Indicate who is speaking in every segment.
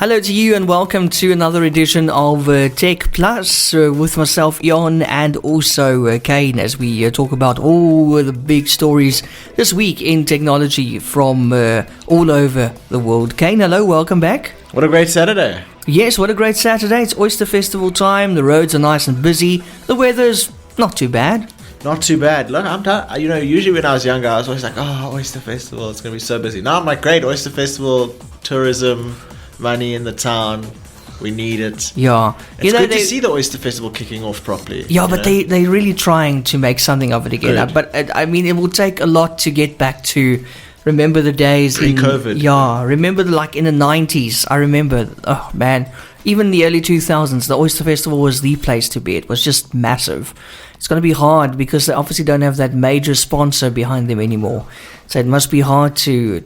Speaker 1: Hello to you and welcome to another edition of TechPlus with myself, Eon, and also Kaine, as we talk about all the big stories this week in technology from all over the world. Kaine, hello, welcome back.
Speaker 2: What a great Saturday.
Speaker 1: Yes, what a great Saturday. It's Oyster Festival time. The roads are nice and busy. The weather's not too bad.
Speaker 2: Not too bad. Look, I'm done. You know, usually when I was younger, I was always like, oh, Oyster Festival, it's going to be so busy. Now I'm like, great, Oyster Festival, tourism, money in the town. We need it.
Speaker 1: Yeah.
Speaker 2: It's good to see the Oyster Festival kicking off properly.
Speaker 1: Yeah, but they're really trying to make something of it again. But I mean, it will take a lot to get back to... Remember the days
Speaker 2: pre-COVID.
Speaker 1: Remember like in the 90s. I remember, oh man, even the early 2000s, the Oyster Festival was the place to be. It was just massive. It's going to be hard because they obviously don't have that major sponsor behind them anymore. So it must be hard to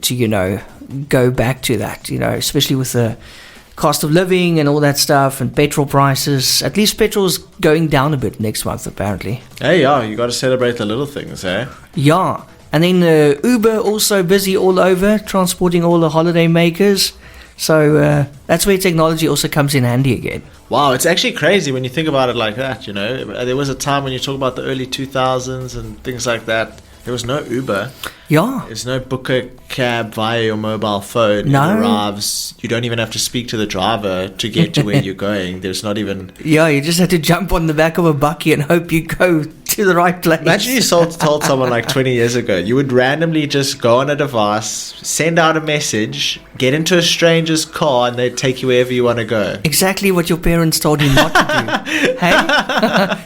Speaker 1: go back to that, especially with the cost of living and all that stuff and petrol prices. At least petrol's going down a bit next month, apparently.
Speaker 2: Hey, yeah, you got to celebrate the little things, eh?
Speaker 1: Yeah. And then Uber also busy all over, transporting all the holiday makers. So that's where technology also comes in handy again.
Speaker 2: Wow, it's actually crazy when you think about it like that, There was a time when you talk about the early 2000s and things like that. There was no Uber.
Speaker 1: Yeah.
Speaker 2: There's no book a cab via your mobile phone.
Speaker 1: No.
Speaker 2: It arrives. You don't even have to speak to the driver to get to where you're going. There's not even...
Speaker 1: Yeah, you just have to jump on the back of a bucky and hope you go to the right place.
Speaker 2: Imagine you told someone like 20 years ago, you would randomly just go on a device, send out a message, get into a stranger's car, and they'd take you wherever you want to go.
Speaker 1: Exactly what your parents told you not to do. Hey?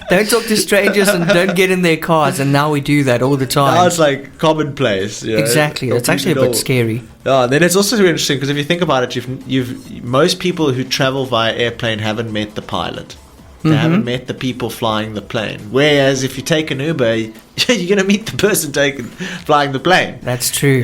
Speaker 1: Don't talk to strangers and don't get in their cars, and now we do that all the time.
Speaker 2: Now it's like commonplace.
Speaker 1: Exactly. It's actually a bit scary.
Speaker 2: Yeah, then it's also interesting because if you think about it, most people who travel via airplane haven't met the pilot. They haven't met the people flying the plane. Whereas if you take an Uber, you're going to meet the person flying the plane.
Speaker 1: That's true.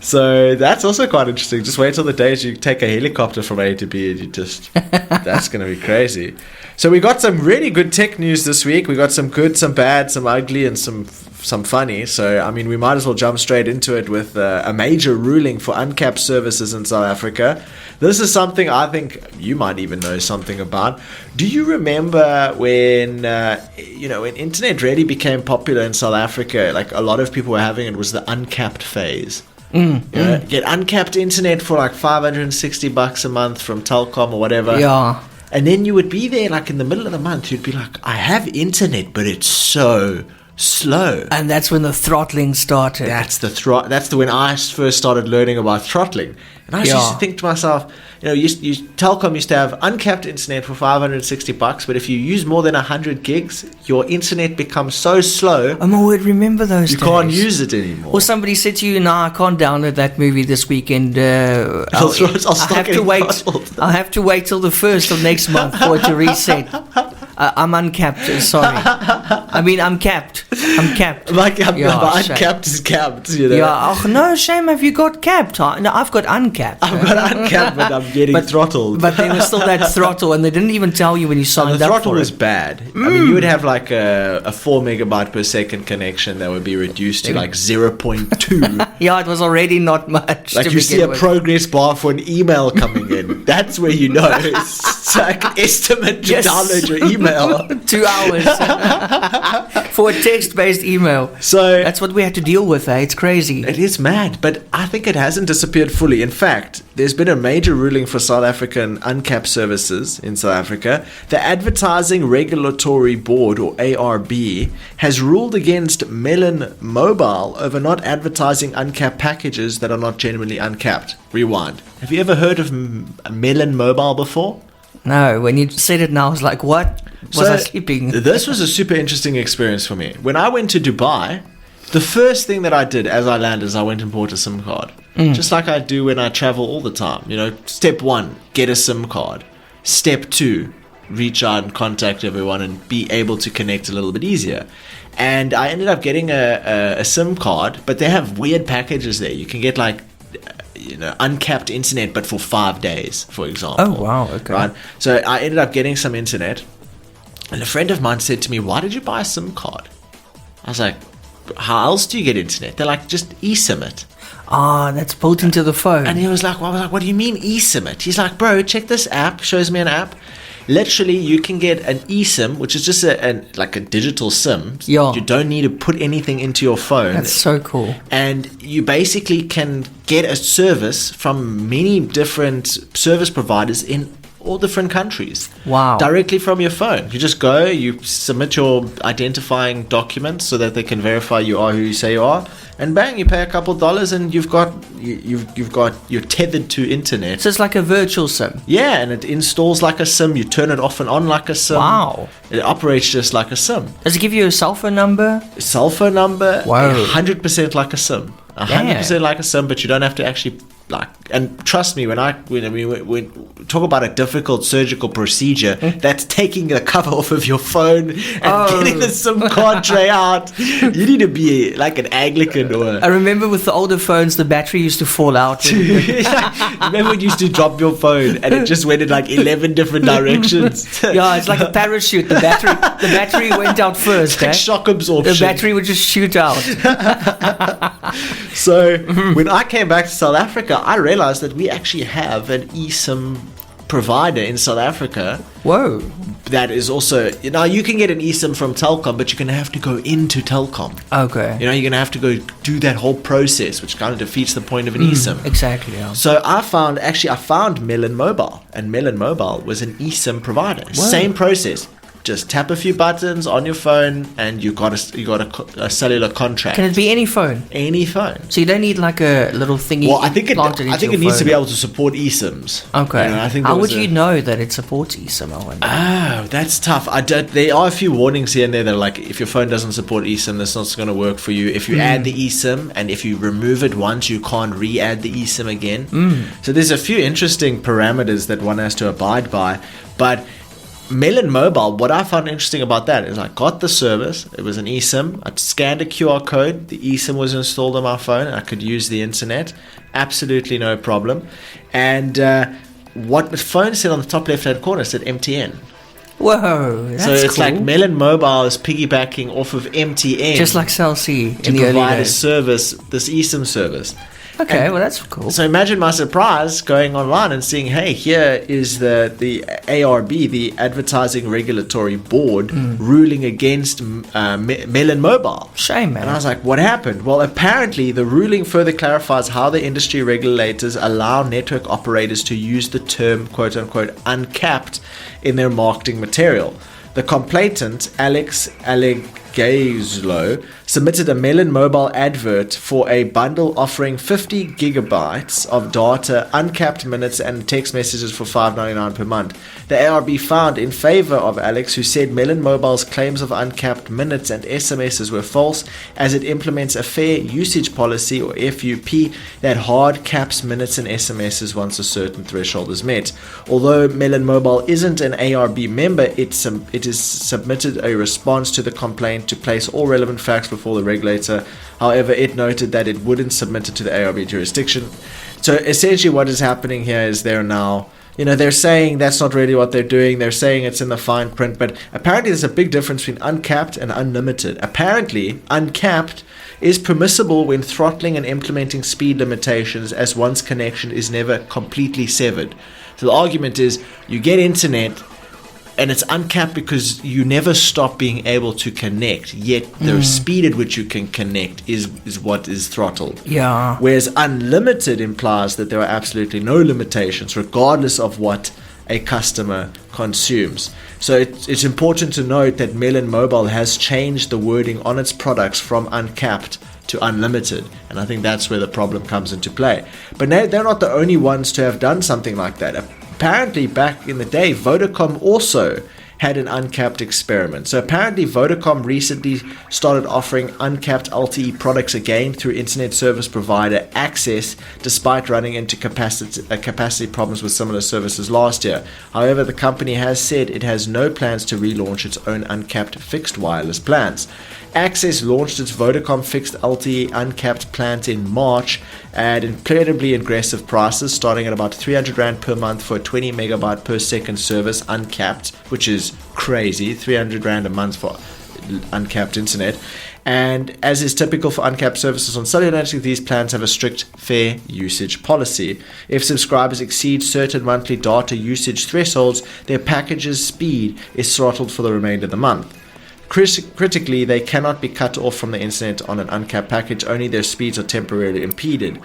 Speaker 2: So that's also quite interesting. Just wait till the days you take a helicopter from A to B and you just... that's going to be crazy. So we got some really good tech news this week. We got some good, some bad, some ugly, and some funny. So, I mean, we might as well jump straight into it with a major ruling for uncapped services in South Africa. This is something I think you might even know something about. Do you remember when, when internet really became popular in South Africa, like a lot of people were having it was the uncapped phase? Get uncapped internet for like $560 a month from Telkom or whatever.
Speaker 1: Yeah.
Speaker 2: And then you would be there like in the middle of the month, you'd be like, I have internet, but it's so slow.
Speaker 1: And that's when the throttling started.
Speaker 2: That's when I first started learning about throttling. And I used to think to myself, Telkom used to have uncapped internet for $560, but if you use more than 100 gigs, your internet becomes so slow.
Speaker 1: Oh my word, remember those days.
Speaker 2: You can't use it anymore.
Speaker 1: Or somebody said to you, I can't download that movie this weekend. I'll have to wait. I'll have to wait till the 1st of next month for it to reset. I'm uncapped, sorry. I mean, I'm capped.
Speaker 2: Uncapped is capped,
Speaker 1: Yeah, oh no, shame, have you got capped? No, I've got uncapped.
Speaker 2: I've got uncapped, but I'm getting throttled.
Speaker 1: But there was still that throttle, and they didn't even tell you when you signed up for it.
Speaker 2: The throttle was bad. I mean, you would have like a 4 megabyte per second connection that would be reduced to like 0.2.
Speaker 1: Yeah, it was already not much.
Speaker 2: Like you see a progress bar for an email coming in. That's where you know. It's like an estimate to download your email.
Speaker 1: 2 hours for a text-based email.
Speaker 2: So
Speaker 1: that's what we had to deal with. It's crazy.
Speaker 2: It is mad, but I think it hasn't disappeared fully. In fact, there's been a major ruling for South African uncapped services in South Africa. The Advertising Regulatory Board, or ARB, has ruled against Melon Mobile over not advertising uncapped packages that are not genuinely uncapped. Rewind. Have you ever heard of Melon Mobile before?
Speaker 1: No, when you said it now, I was like, what? Was I sleeping?
Speaker 2: This was a super interesting experience for me. When I went to Dubai, the first thing that I did as I landed is I went and bought a SIM card. Just like I do when I travel all the time. Step 1, get a SIM card. Step 2, reach out and contact everyone and be able to connect a little bit easier. And I ended up getting a SIM card, but they have weird packages there. You can get like uncapped internet, but for 5 days, for example.
Speaker 1: Oh, wow. Okay.
Speaker 2: Right? So I ended up getting some internet, and a friend of mine said to me, why did you buy a SIM card? I was like, how else do you get internet? They're like, just eSIM it.
Speaker 1: Ah, that's built into the phone.
Speaker 2: And he was like, well, I was like, what do you mean eSIM it? He's like, bro, check this app. Shows me an app. Literally, you can get an eSIM, which is just like a digital SIM.
Speaker 1: Yeah.
Speaker 2: You don't need to put anything into your phone.
Speaker 1: That's so cool.
Speaker 2: And you basically can get a service from many different service providers in all different countries.
Speaker 1: Wow.
Speaker 2: Directly from your phone. You just go, you submit your identifying documents so that they can verify you are who you say you are, and bang, you pay a couple dollars and you're tethered to internet.
Speaker 1: So it's like a virtual SIM.
Speaker 2: Yeah, and it installs like a SIM. You turn it off and on like a SIM.
Speaker 1: Wow.
Speaker 2: It operates just like a SIM.
Speaker 1: Does it give you a cell phone number?
Speaker 2: Cell phone number,
Speaker 1: Wow.
Speaker 2: 100% like a SIM. 100% like a SIM, but you don't have to actually and trust me, when we talk about a difficult surgical procedure, that's taking the cover off of your phone and getting the SIM card tray out. You need to be like an Anglican or.
Speaker 1: I remember with the older phones, the battery used to fall out.
Speaker 2: Remember when you used to drop your phone and it just went in like 11 different directions?
Speaker 1: Yeah, it's like a parachute. The battery went out first.
Speaker 2: Like shock absorption.
Speaker 1: The battery would just shoot out.
Speaker 2: So when I came back to South Africa, I realized that we actually have an eSIM provider in South Africa.
Speaker 1: Whoa.
Speaker 2: That is also, you can get an eSIM from Telkom, but you're going to have to go into Telkom.
Speaker 1: Okay.
Speaker 2: You're going to have to go do that whole process, which kind of defeats the point of an eSIM.
Speaker 1: Exactly, yeah.
Speaker 2: So I found Melon Mobile, and Melon Mobile was an eSIM provider.
Speaker 1: Whoa.
Speaker 2: Same process. Just tap a few buttons on your phone, and you got a cellular contract.
Speaker 1: Can it be any phone?
Speaker 2: Any phone.
Speaker 1: So you don't need like a little thingy.
Speaker 2: Well, I think it needs to be
Speaker 1: able.
Speaker 2: able to support eSIMs.
Speaker 1: Okay.
Speaker 2: I think
Speaker 1: how would you know that it supports eSIM? I wonder.
Speaker 2: Oh, that's tough. There are a few warnings here and there that are like, if your phone doesn't support eSIM, that's not going to work for you. If you add the eSIM, and if you remove it once, you can't re-add the eSIM again. So there's a few interesting parameters that one has to abide by. But Melon Mobile, what I found interesting about that is I got the service. It was an eSIM. I scanned a QR code. The eSIM was installed on my phone. I could use the internet. Absolutely no problem. And what the phone said on the top left-hand corner said MTN.
Speaker 1: Whoa, that's
Speaker 2: so it's
Speaker 1: cool.
Speaker 2: like Melon Mobile is piggybacking off of MTN.
Speaker 1: Just like Cell C
Speaker 2: to
Speaker 1: in the early
Speaker 2: provide a
Speaker 1: days.
Speaker 2: service, this eSIM service.
Speaker 1: Okay, well that's cool.
Speaker 2: So imagine my surprise going online and seeing, hey, here is the ARB, the Advertising Regulatory Board, ruling against Melon Mobile.
Speaker 1: Shame, man.
Speaker 2: And I was like, what happened? Well, apparently the ruling further clarifies how the industry regulators allow network operators to use the term, quote unquote, uncapped in their marketing material. The complainant, Alex Gazlo, submitted a Melon Mobile advert for a bundle offering 50 gigabytes of data, uncapped minutes, and text messages for $5.99 per month. The ARB found in favor of Alex, who said Melon Mobile's claims of uncapped minutes and SMSs were false, as it implements a fair usage policy, or FUP, that hard caps minutes and SMSs once a certain threshold is met. Although Melon Mobile isn't an ARB member, it has submitted a response to the complaint to place all relevant facts before the regulator. However, it noted that it wouldn't submit it to the ARB jurisdiction. So essentially what is happening here is they're saying that's not really what they're doing. They're saying it's in the fine print, but apparently there's a big difference between uncapped and unlimited. Apparently, uncapped is permissible when throttling and implementing speed limitations, as one's connection is never completely severed. So the argument is you get internet, and it's uncapped because you never stop being able to connect, yet the speed at which you can connect is what is throttled.
Speaker 1: Yeah.
Speaker 2: Whereas unlimited implies that there are absolutely no limitations, regardless of what a customer consumes. So it's important to note that Melon Mobile has changed the wording on its products from uncapped to unlimited, and I think that's where the problem comes into play. But they're not the only ones to have done something like that. Apparently, back in the day, Vodacom also had an uncapped experiment. So apparently Vodacom recently started offering uncapped LTE products again through internet service provider Access, despite running into capacity problems with similar services last year. However, the company has said it has no plans to relaunch its own uncapped fixed wireless plans. Access launched its Vodacom fixed LTE uncapped plans in March at incredibly aggressive prices, starting at about 300 Rand per month for a 20 megabyte per second service uncapped, which is crazy, 300 Rand a month for uncapped internet. And as is typical for uncapped services on cellular networks, these plans have a strict fair usage policy. If subscribers exceed certain monthly data usage thresholds, their package's speed is throttled for the remainder of the month. Critically, they cannot be cut off from the internet on an uncapped package, only their speeds are temporarily impeded.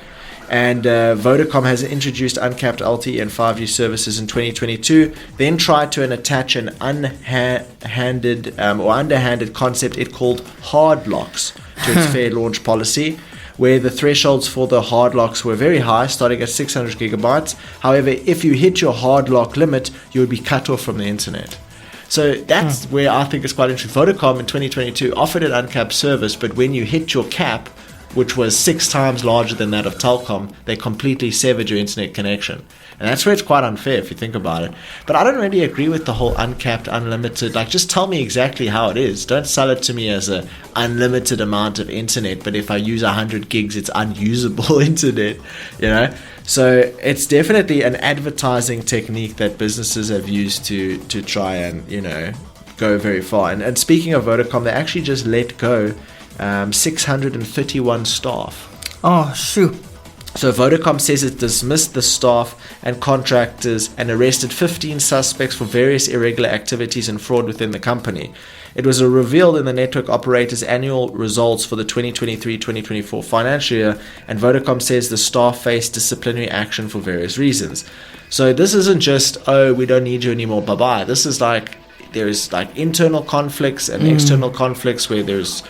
Speaker 2: And Vodacom has introduced uncapped LTE and 5G services in 2022, then tried to attach an underhanded concept it called hard locks to its fair launch policy, where the thresholds for the hard locks were very high, starting at 600 gigabytes. However, if you hit your hard lock limit, you would be cut off from the internet. So that's where I think it's quite interesting. Vodacom in 2022 offered an uncapped service, but when you hit your cap, which was 6 times larger than that of Telkom, they completely severed your internet connection. And that's where it's quite unfair if you think about it. But I don't really agree with the whole uncapped, unlimited. Like, just tell me exactly how it is. Don't sell it to me as an unlimited amount of internet, but if I use 100 gigs, it's unusable internet, you know? So it's definitely an advertising technique that businesses have used to try and, you know, go very far. And speaking of Vodacom, they actually just let go 631 staff.
Speaker 1: Oh, shoot.
Speaker 2: So Vodacom says it dismissed the staff and contractors and arrested 15 suspects for various irregular activities and fraud within the company. It was revealed in the network operator's annual results for the 2023-2024 financial year, and Vodacom says the staff faced disciplinary action for various reasons. So this isn't just, oh, we don't need you anymore, bye-bye. This is like, there's like internal conflicts and external conflicts where there's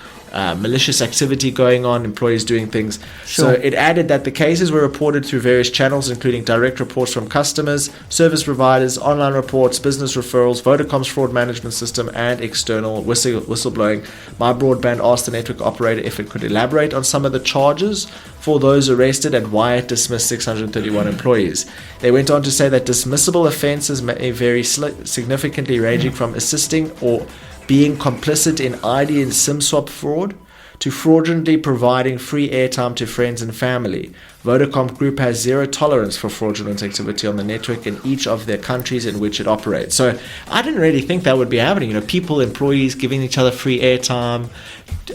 Speaker 2: malicious activity going on, employees doing things. Sure. So it added that the cases were reported through various channels, including direct reports from customers, service providers, online reports, business referrals, Vodacom's fraud management system, and external whistleblowing. My Broadband asked the network operator if it could elaborate on some of the charges for those arrested and why it dismissed 631 employees. They went on to say that dismissible offences may vary significantly, ranging from assisting or being complicit in ID and SIM swap fraud to fraudulently providing free airtime to friends and family. Vodacom Group has zero tolerance for fraudulent activity on the network in each of their countries in which it operates. So I didn't really think that would be happening. You know, people, employees giving each other free airtime,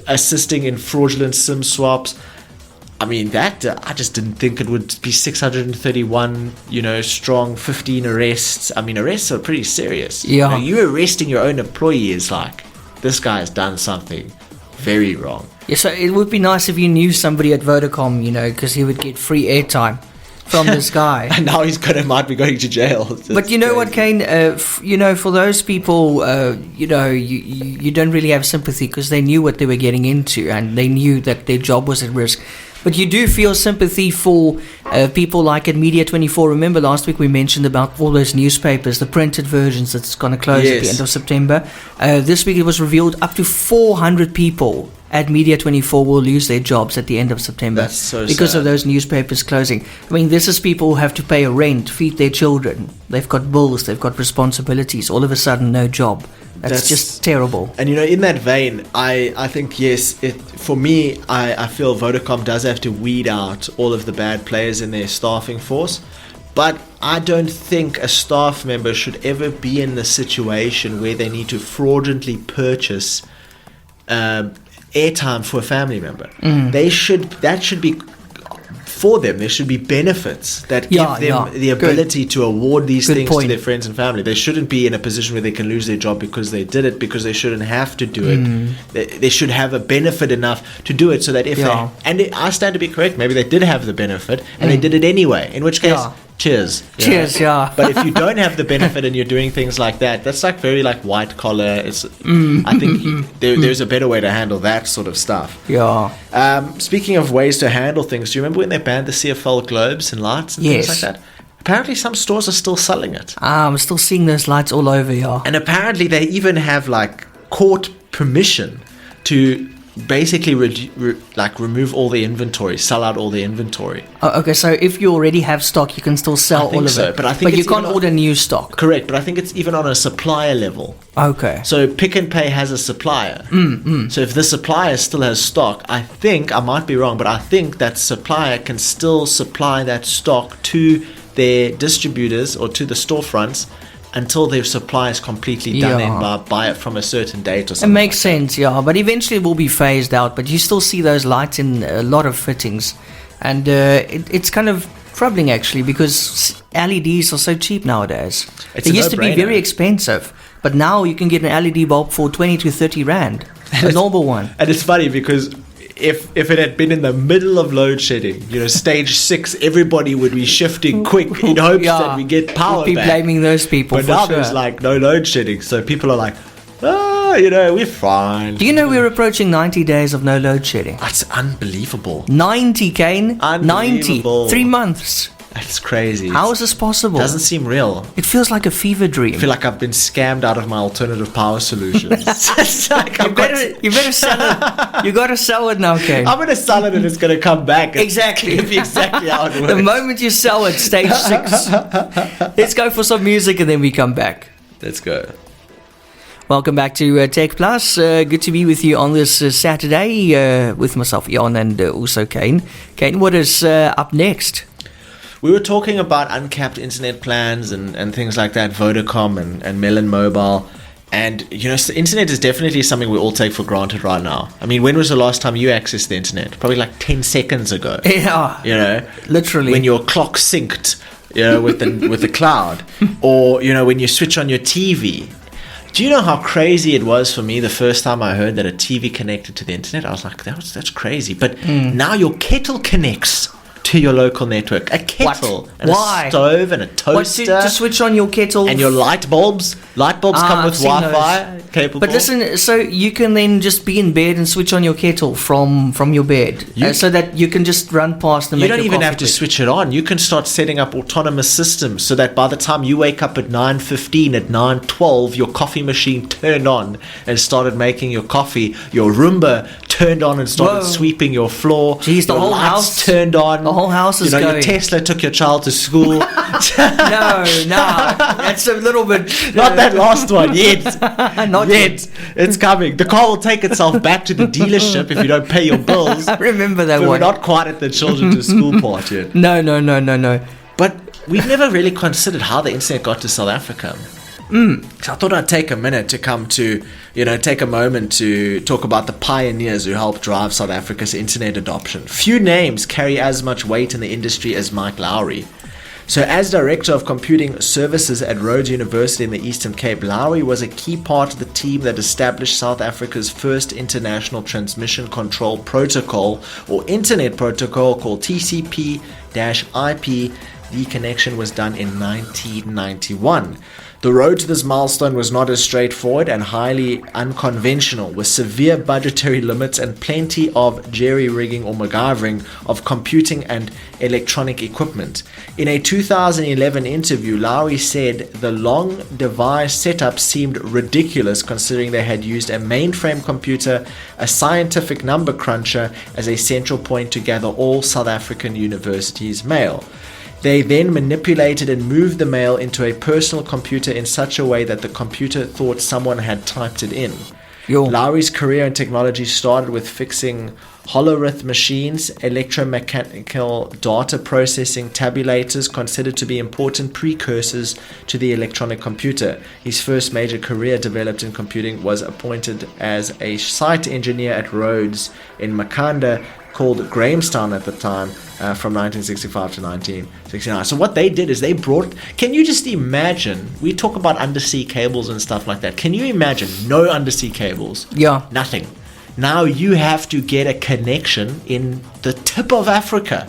Speaker 2: assisting in fraudulent SIM swaps. I mean, that I just didn't think it would be 631, you know, strong, 15 arrests. I mean, arrests are pretty serious.
Speaker 1: Yeah.
Speaker 2: You know, you arresting your own employee is like, this guy's done something very wrong.
Speaker 1: Yeah, so it would be nice if you knew somebody at Vodacom, you know, because he would get free airtime from this guy.
Speaker 2: And now might be going to jail.
Speaker 1: But you know what, Kaine? You know, for those people, you know, you don't really have sympathy because they knew what they were getting into and they knew that their job was at risk. But you do feel sympathy for people like at Media 24. Remember last week we mentioned about all those newspapers, the printed versions that's going to close at the end of September. This week it was revealed up to 400 people at Media 24 will lose their jobs at the end of September.
Speaker 2: That's so
Speaker 1: because
Speaker 2: sad.
Speaker 1: of those newspapers closing. I mean, this is people who have to pay a rent, feed their children. They've got bills, they've got responsibilities. All of a sudden, no job. That's just terrible.
Speaker 2: And you know, in that vein, I think, yes, for me, I feel Vodacom does have to weed out all of the bad players in their staffing force. But I don't think a staff member should ever be in the situation where they need to fraudulently purchase airtime for a family member. That should be for them. There should be benefits that give them the ability to award these things to their friends and family. They shouldn't be in a position where they can lose their job because they did it, because they shouldn't have to do it. They should have a benefit enough to do it so that if they, and I stand to be correct, maybe they did have the benefit and they did it anyway, in which case cheers. But if you don't have the benefit and you're doing things like that, that's like very like white collar. It's I think there's a better way to handle that sort of stuff. Speaking of ways to handle things, do you remember when they banned the CFL globes and lights and things like that? Apparently some stores are still selling it.
Speaker 1: I'm still seeing those lights all over,
Speaker 2: And apparently they even have like court permission to basically remove all the inventory, sell out all the inventory.
Speaker 1: Okay, so if you already have stock, you can still sell all of it.
Speaker 2: But
Speaker 1: you can't order new stock.
Speaker 2: Correct, but I think it's even on a supplier level.
Speaker 1: Okay.
Speaker 2: So Pick n Pay has a supplier. So if the supplier still has stock, I might be wrong, but I think that supplier can still supply that stock to their distributors or to the storefronts until their supply is completely done
Speaker 1: Yeah.
Speaker 2: in by it from a certain date or
Speaker 1: It
Speaker 2: something.
Speaker 1: makes sense, yeah, but eventually it will be phased out. But you still see those lights in a lot of fittings, and it's kind of troubling actually, because LEDs are so cheap nowadays.
Speaker 2: It's
Speaker 1: They
Speaker 2: a
Speaker 1: used to be
Speaker 2: no-brainer.
Speaker 1: very expensive, but now you can get an LED bulb for 20 to 30 rand, a normal one.
Speaker 2: And it's funny because if it had been in the middle of load shedding, stage 6, everybody would be shifting quick in hopes
Speaker 1: Yeah,
Speaker 2: that we get power
Speaker 1: we'd be
Speaker 2: back.
Speaker 1: blaming those people
Speaker 2: But
Speaker 1: for
Speaker 2: now
Speaker 1: sure.
Speaker 2: there's like no load shedding, so people are like, we're fine.
Speaker 1: Do you know we're approaching 90 days of no load shedding?
Speaker 2: That's unbelievable.
Speaker 1: 90, Kane. 90.
Speaker 2: Unbelievable.
Speaker 1: 3 months.
Speaker 2: That's crazy.
Speaker 1: How is this possible?
Speaker 2: Doesn't seem real.
Speaker 1: It feels like a fever dream.
Speaker 2: I feel like I've been scammed out of my alternative power solutions. It's like
Speaker 1: You better sell it. You got to sell it now, Kane.
Speaker 2: I'm gonna sell it and it's gonna come back.
Speaker 1: Exactly.
Speaker 2: It's exactly how it works.
Speaker 1: The moment you sell it, stage 6. Let's go for some music and then we come back.
Speaker 2: Let's go.
Speaker 1: Welcome back to TechPlus. Good to be with you on this Saturday with myself, Eon, and also Kaine. Kaine, what is up next?
Speaker 2: We were talking about uncapped internet plans and things like that, Vodacom and Melon Mobile. And, the internet is definitely something we all take for granted right now. I mean, when was the last time you accessed the internet? Probably like 10 seconds ago.
Speaker 1: Yeah. Literally.
Speaker 2: When your clock synced, with the cloud. Or, when you switch on your TV. Do you know how crazy it was for me the first time I heard that a TV connected to the internet? I was like, that's crazy. But now your kettle connects to your local network. A kettle and
Speaker 1: Why?
Speaker 2: a stove and a toaster.
Speaker 1: To switch on your kettle.
Speaker 2: And your light bulbs. Light bulbs come with
Speaker 1: I've seen
Speaker 2: Wi-Fi
Speaker 1: those.
Speaker 2: capable.
Speaker 1: But listen, so you can then just be in bed and switch on your kettle from your bed, so that you can just run past and
Speaker 2: you
Speaker 1: make
Speaker 2: don't
Speaker 1: your
Speaker 2: even
Speaker 1: coffee
Speaker 2: have to
Speaker 1: quick.
Speaker 2: switch it on. You can start setting up autonomous systems so that by the time you wake up at 9:15, at 9:12, your coffee machine turned on and started making your coffee. Your Roomba turned on and started
Speaker 1: Whoa.
Speaker 2: sweeping your floor.
Speaker 1: Jeez, the
Speaker 2: your
Speaker 1: whole
Speaker 2: lights
Speaker 1: house
Speaker 2: turned on.
Speaker 1: The whole house is
Speaker 2: Your
Speaker 1: going.
Speaker 2: Tesla took your child to school.
Speaker 1: No, that's a little bit.
Speaker 2: Not that last one yet.
Speaker 1: Not
Speaker 2: yet. It's coming. The car will take itself back to the dealership if you don't pay your bills.
Speaker 1: I remember that
Speaker 2: But we're
Speaker 1: one.
Speaker 2: not quite at the children to school part yet.
Speaker 1: No.
Speaker 2: But we've never really considered how the internet got to South Africa. So I thought I'd take a minute to come to, take a moment to talk about the pioneers who helped drive South Africa's internet adoption. Few names carry as much weight in the industry as Mike Lowry. So as Director of Computing Services at Rhodes University in the Eastern Cape, Lowry was a key part of the team that established South Africa's first international transmission control protocol, or internet protocol, called TCP-IP. The connection was done in 1991. The road to this milestone was not as straightforward and highly unconventional, with severe budgetary limits and plenty of jerry-rigging or MacGyvering of computing and electronic equipment. In a 2011 interview, Lowry said the long device setup seemed ridiculous considering they had used a mainframe computer, a scientific number cruncher, as a central point to gather all South African universities' mail. They then manipulated and moved the mail into a personal computer in such a way that the computer thought someone had typed it in. Lowry's career in technology started with fixing holorith machines, electromechanical data processing tabulators, considered to be important precursors to the electronic computer. His first major career developed in computing was appointed as a site engineer at Rhodes in Makanda, called Grahamstown at the time, from 1965 to 1969. So what they did is they brought... Can you just imagine... We talk about undersea cables and stuff like that. Can you imagine no undersea cables?
Speaker 1: Yeah.
Speaker 2: Nothing. Now you have to get a connection in the tip of Africa.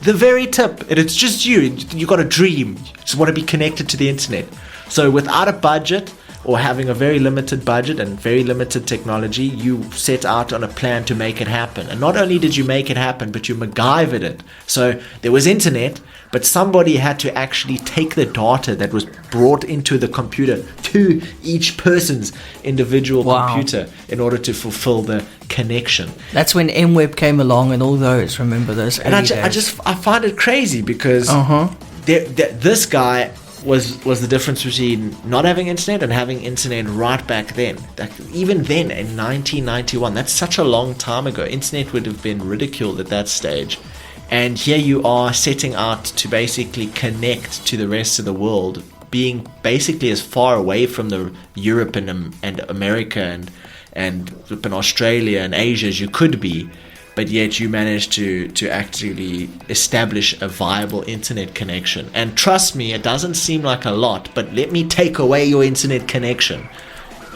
Speaker 2: The very tip. And it's just you. You got a dream. You just want to be connected to the internet. So without a budget, or having a very limited budget and very limited technology, you set out on a plan to make it happen. And not only did you make it happen, but you MacGyvered it. So there was internet, but somebody had to actually take the data that was brought into the computer to each person's individual computer in order to fulfill the connection.
Speaker 1: That's when MWeb came along and all those, remember those?
Speaker 2: And I find it crazy because this guy was the difference between not having internet and having internet right back then. Like, even then, in 1991, that's such a long time ago. Internet would have been ridiculed at that stage. And here you are setting out to basically connect to the rest of the world being basically as far away from the Europe and America and Australia and Asia as you could be, but yet you managed to actually establish a viable internet connection. And trust me, it doesn't seem like a lot, but let me take away your internet connection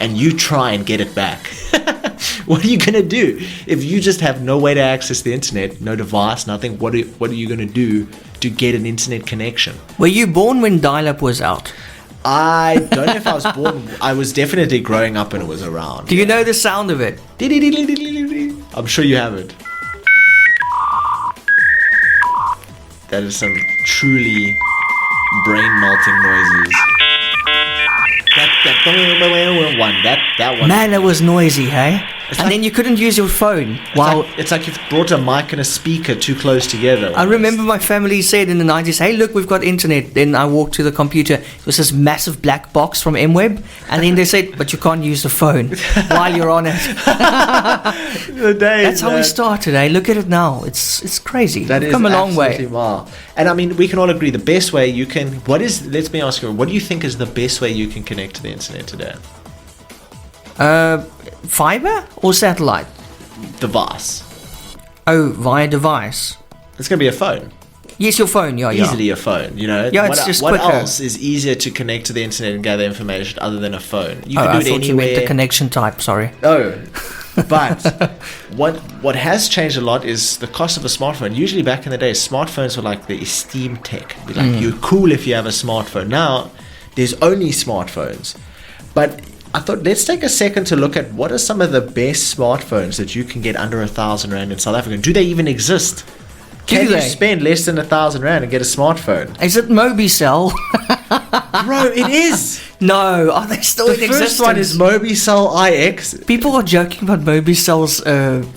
Speaker 2: and you try and get it back. What are you going to do? If you just have no way to access the internet, no device, nothing, what are you going to do to get an internet connection?
Speaker 1: Were you born when dial-up was out?
Speaker 2: I don't know if I was born. I was definitely growing up when it was around.
Speaker 1: Do you know the sound of it?
Speaker 2: I'm sure you have it. That is some truly brain-melting noises. That one.
Speaker 1: Man, that was noisy, hey? Then you couldn't use your phone. Wow.
Speaker 2: It's like you've brought a mic and a speaker too close together. Almost.
Speaker 1: I remember my family said in the 90s, hey, look, we've got internet. Then I walked to the computer. It was this massive black box from MWeb. And then they said, but you can't use the phone while you're on it.
Speaker 2: The days,
Speaker 1: that's how we started, eh? Look at it now. It's crazy.
Speaker 2: We've
Speaker 1: come a long way.
Speaker 2: Wow. And I mean, we can all agree the best way you can... let me ask you, what do you think is the best way you can connect to the internet today?
Speaker 1: Fiber or satellite?
Speaker 2: Device.
Speaker 1: Oh, via device.
Speaker 2: It's going to be a phone.
Speaker 1: Yes, your phone, yeah.
Speaker 2: Easily a phone, you know.
Speaker 1: Yeah, it's just
Speaker 2: what
Speaker 1: quicker.
Speaker 2: else is easier to connect to the internet and gather information other than a phone? You can do
Speaker 1: I
Speaker 2: it
Speaker 1: thought
Speaker 2: anywhere.
Speaker 1: you meant the connection type, sorry.
Speaker 2: Oh, but what has changed a lot is the cost of a smartphone. Usually back in the day, smartphones were like the esteem tech. It'd be like, you're cool if you have a smartphone. Now, there's only smartphones. But I thought, let's take a second to look at what are some of the best smartphones that you can get under 1,000 Rand in South Africa. Do they even exist? Can you spend less than 1,000 Rand and get a smartphone?
Speaker 1: Is it Mobicel?
Speaker 2: Bro, it is.
Speaker 1: No, are they still in existence?
Speaker 2: The first one is Mobicel IX.
Speaker 1: People are joking about Mobicel's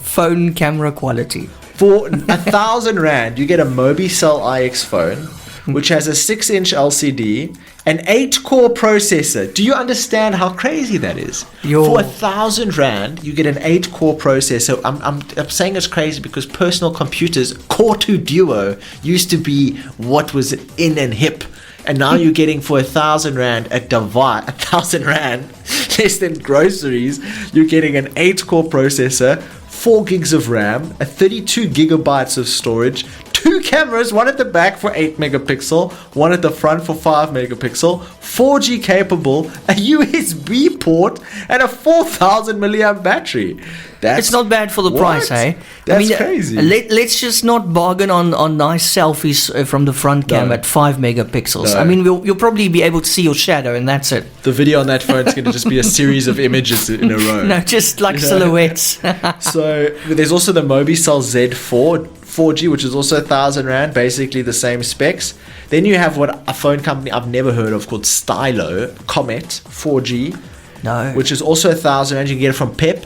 Speaker 1: phone camera quality.
Speaker 2: For 1,000 Rand, you get a Mobicel IX phone, which has a 6-inch LCD, an 8-core processor. Do you understand how crazy that is? For 1,000 Rand, you get an 8-core processor. I'm saying it's crazy because personal computers, Core 2 Duo, used to be what was in and hip. And now you're getting for 1,000 Rand a device, 1,000 Rand, less than groceries, you're getting an 8-core processor, 4 gigs of RAM, a 32 gigabytes of storage, 2 cameras, one at the back for 8 megapixel, one at the front for 5 megapixel, 4G capable, a USB port, and a 4,000 milliamp battery.
Speaker 1: It's not bad for the price, eh?
Speaker 2: That's crazy.
Speaker 1: Let's just not bargain on nice selfies from the front cam at 5 megapixels.
Speaker 2: No.
Speaker 1: I mean, you'll probably be able to see your shadow, and that's it.
Speaker 2: The video on that phone is going to just be a series of images in a row.
Speaker 1: No, just like silhouettes.
Speaker 2: So there's also the Mobicel Z4 4G, which is also 1,000 Rand, basically the same specs. Then you have what a phone company I've never heard of called Stylo Comet 4G, which is also 1,000 Rand. You can get it from Pep.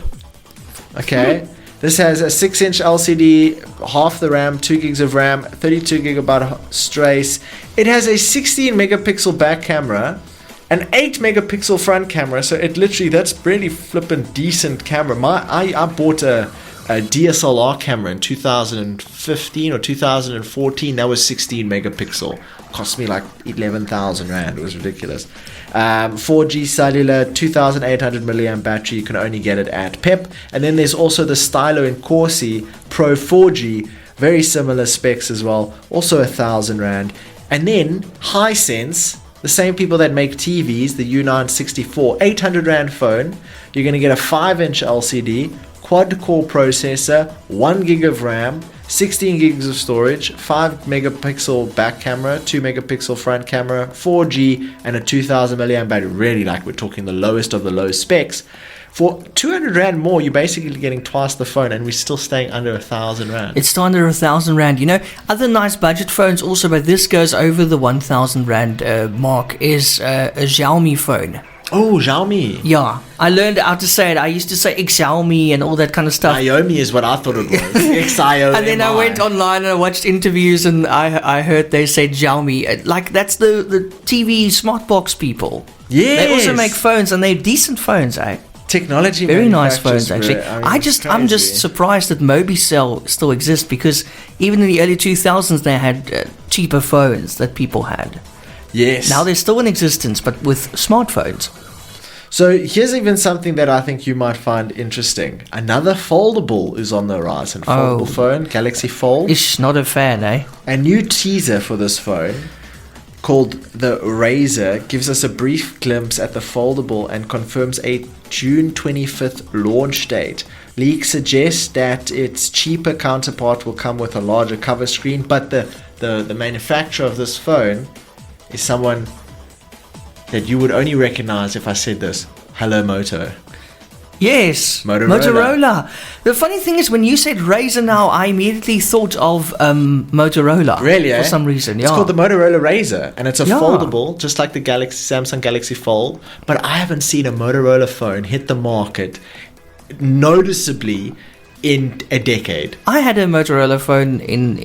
Speaker 2: Okay. This has a 6-inch LCD, half the RAM, 2 gigs of RAM, 32 gigabyte strace. It has a 16 megapixel back camera, an 8 megapixel front camera. So it literally, that's really flippin' decent camera. I bought a DSLR camera in 2015 or 2014. That was 16 megapixel. Cost me like 11,000 Rand. It was ridiculous. 4G cellular, 2,800 milliamp battery. You can only get it at Pep. And then there's also the Stylo and Corsi Pro 4G. Very similar specs as well. Also 1,000 Rand. And then Hisense, the same people that make TVs, the U964, 800 Rand phone. You're going to get a 5-inch LCD, quad-core processor, 1 gig of RAM, 16 gigs of storage, 5 megapixel back camera, 2 megapixel front camera, 4G, and a 2,000 milliamp battery. Really, like we're talking the lowest of the low specs. For 200 Rand more, you're basically getting twice the phone, and we're still staying under 1,000 Rand.
Speaker 1: It's still under 1,000 Rand. You know, other nice budget phones also, but this goes over the 1,000 Rand mark, is a Xiaomi phone.
Speaker 2: Oh, Xiaomi.
Speaker 1: Yeah, I learned how to say it. I used to say Xiaomi and all that kind of stuff.
Speaker 2: Xiaomi is what I thought it was. Xiaomi.
Speaker 1: And then I went online and I watched interviews and I heard they said Xiaomi. Like, that's the TV smart box people.
Speaker 2: Yes.
Speaker 1: They also make phones, and they're decent phones, eh?
Speaker 2: Technology.
Speaker 1: Very nice phones, actually. I'm
Speaker 2: crazy.
Speaker 1: just surprised that Mobicel still exists, because even in the early 2000s they had cheaper phones that people had.
Speaker 2: Yes.
Speaker 1: Now they're still in existence, but with smartphones.
Speaker 2: So here's even something that I think you might find interesting. Another foldable is on the horizon. Foldable phone, Galaxy Fold.
Speaker 1: Ish, not a fan, eh?
Speaker 2: A new teaser for this phone called the Razor gives us a brief glimpse at the foldable and confirms a June 25th launch date. Leaks suggest that its cheaper counterpart will come with a larger cover screen, but the manufacturer of this phone is someone that you would only recognize if I said this. Hello Moto.
Speaker 1: Yes, Motorola. The funny thing is, when you said Razr now, I immediately thought of Motorola.
Speaker 2: Really,
Speaker 1: For some reason,
Speaker 2: It's called the Motorola Razr, and it's a foldable, just like the Samsung Galaxy Fold. But I haven't seen a Motorola phone hit the market noticeably in a decade.
Speaker 1: I had a Motorola phone in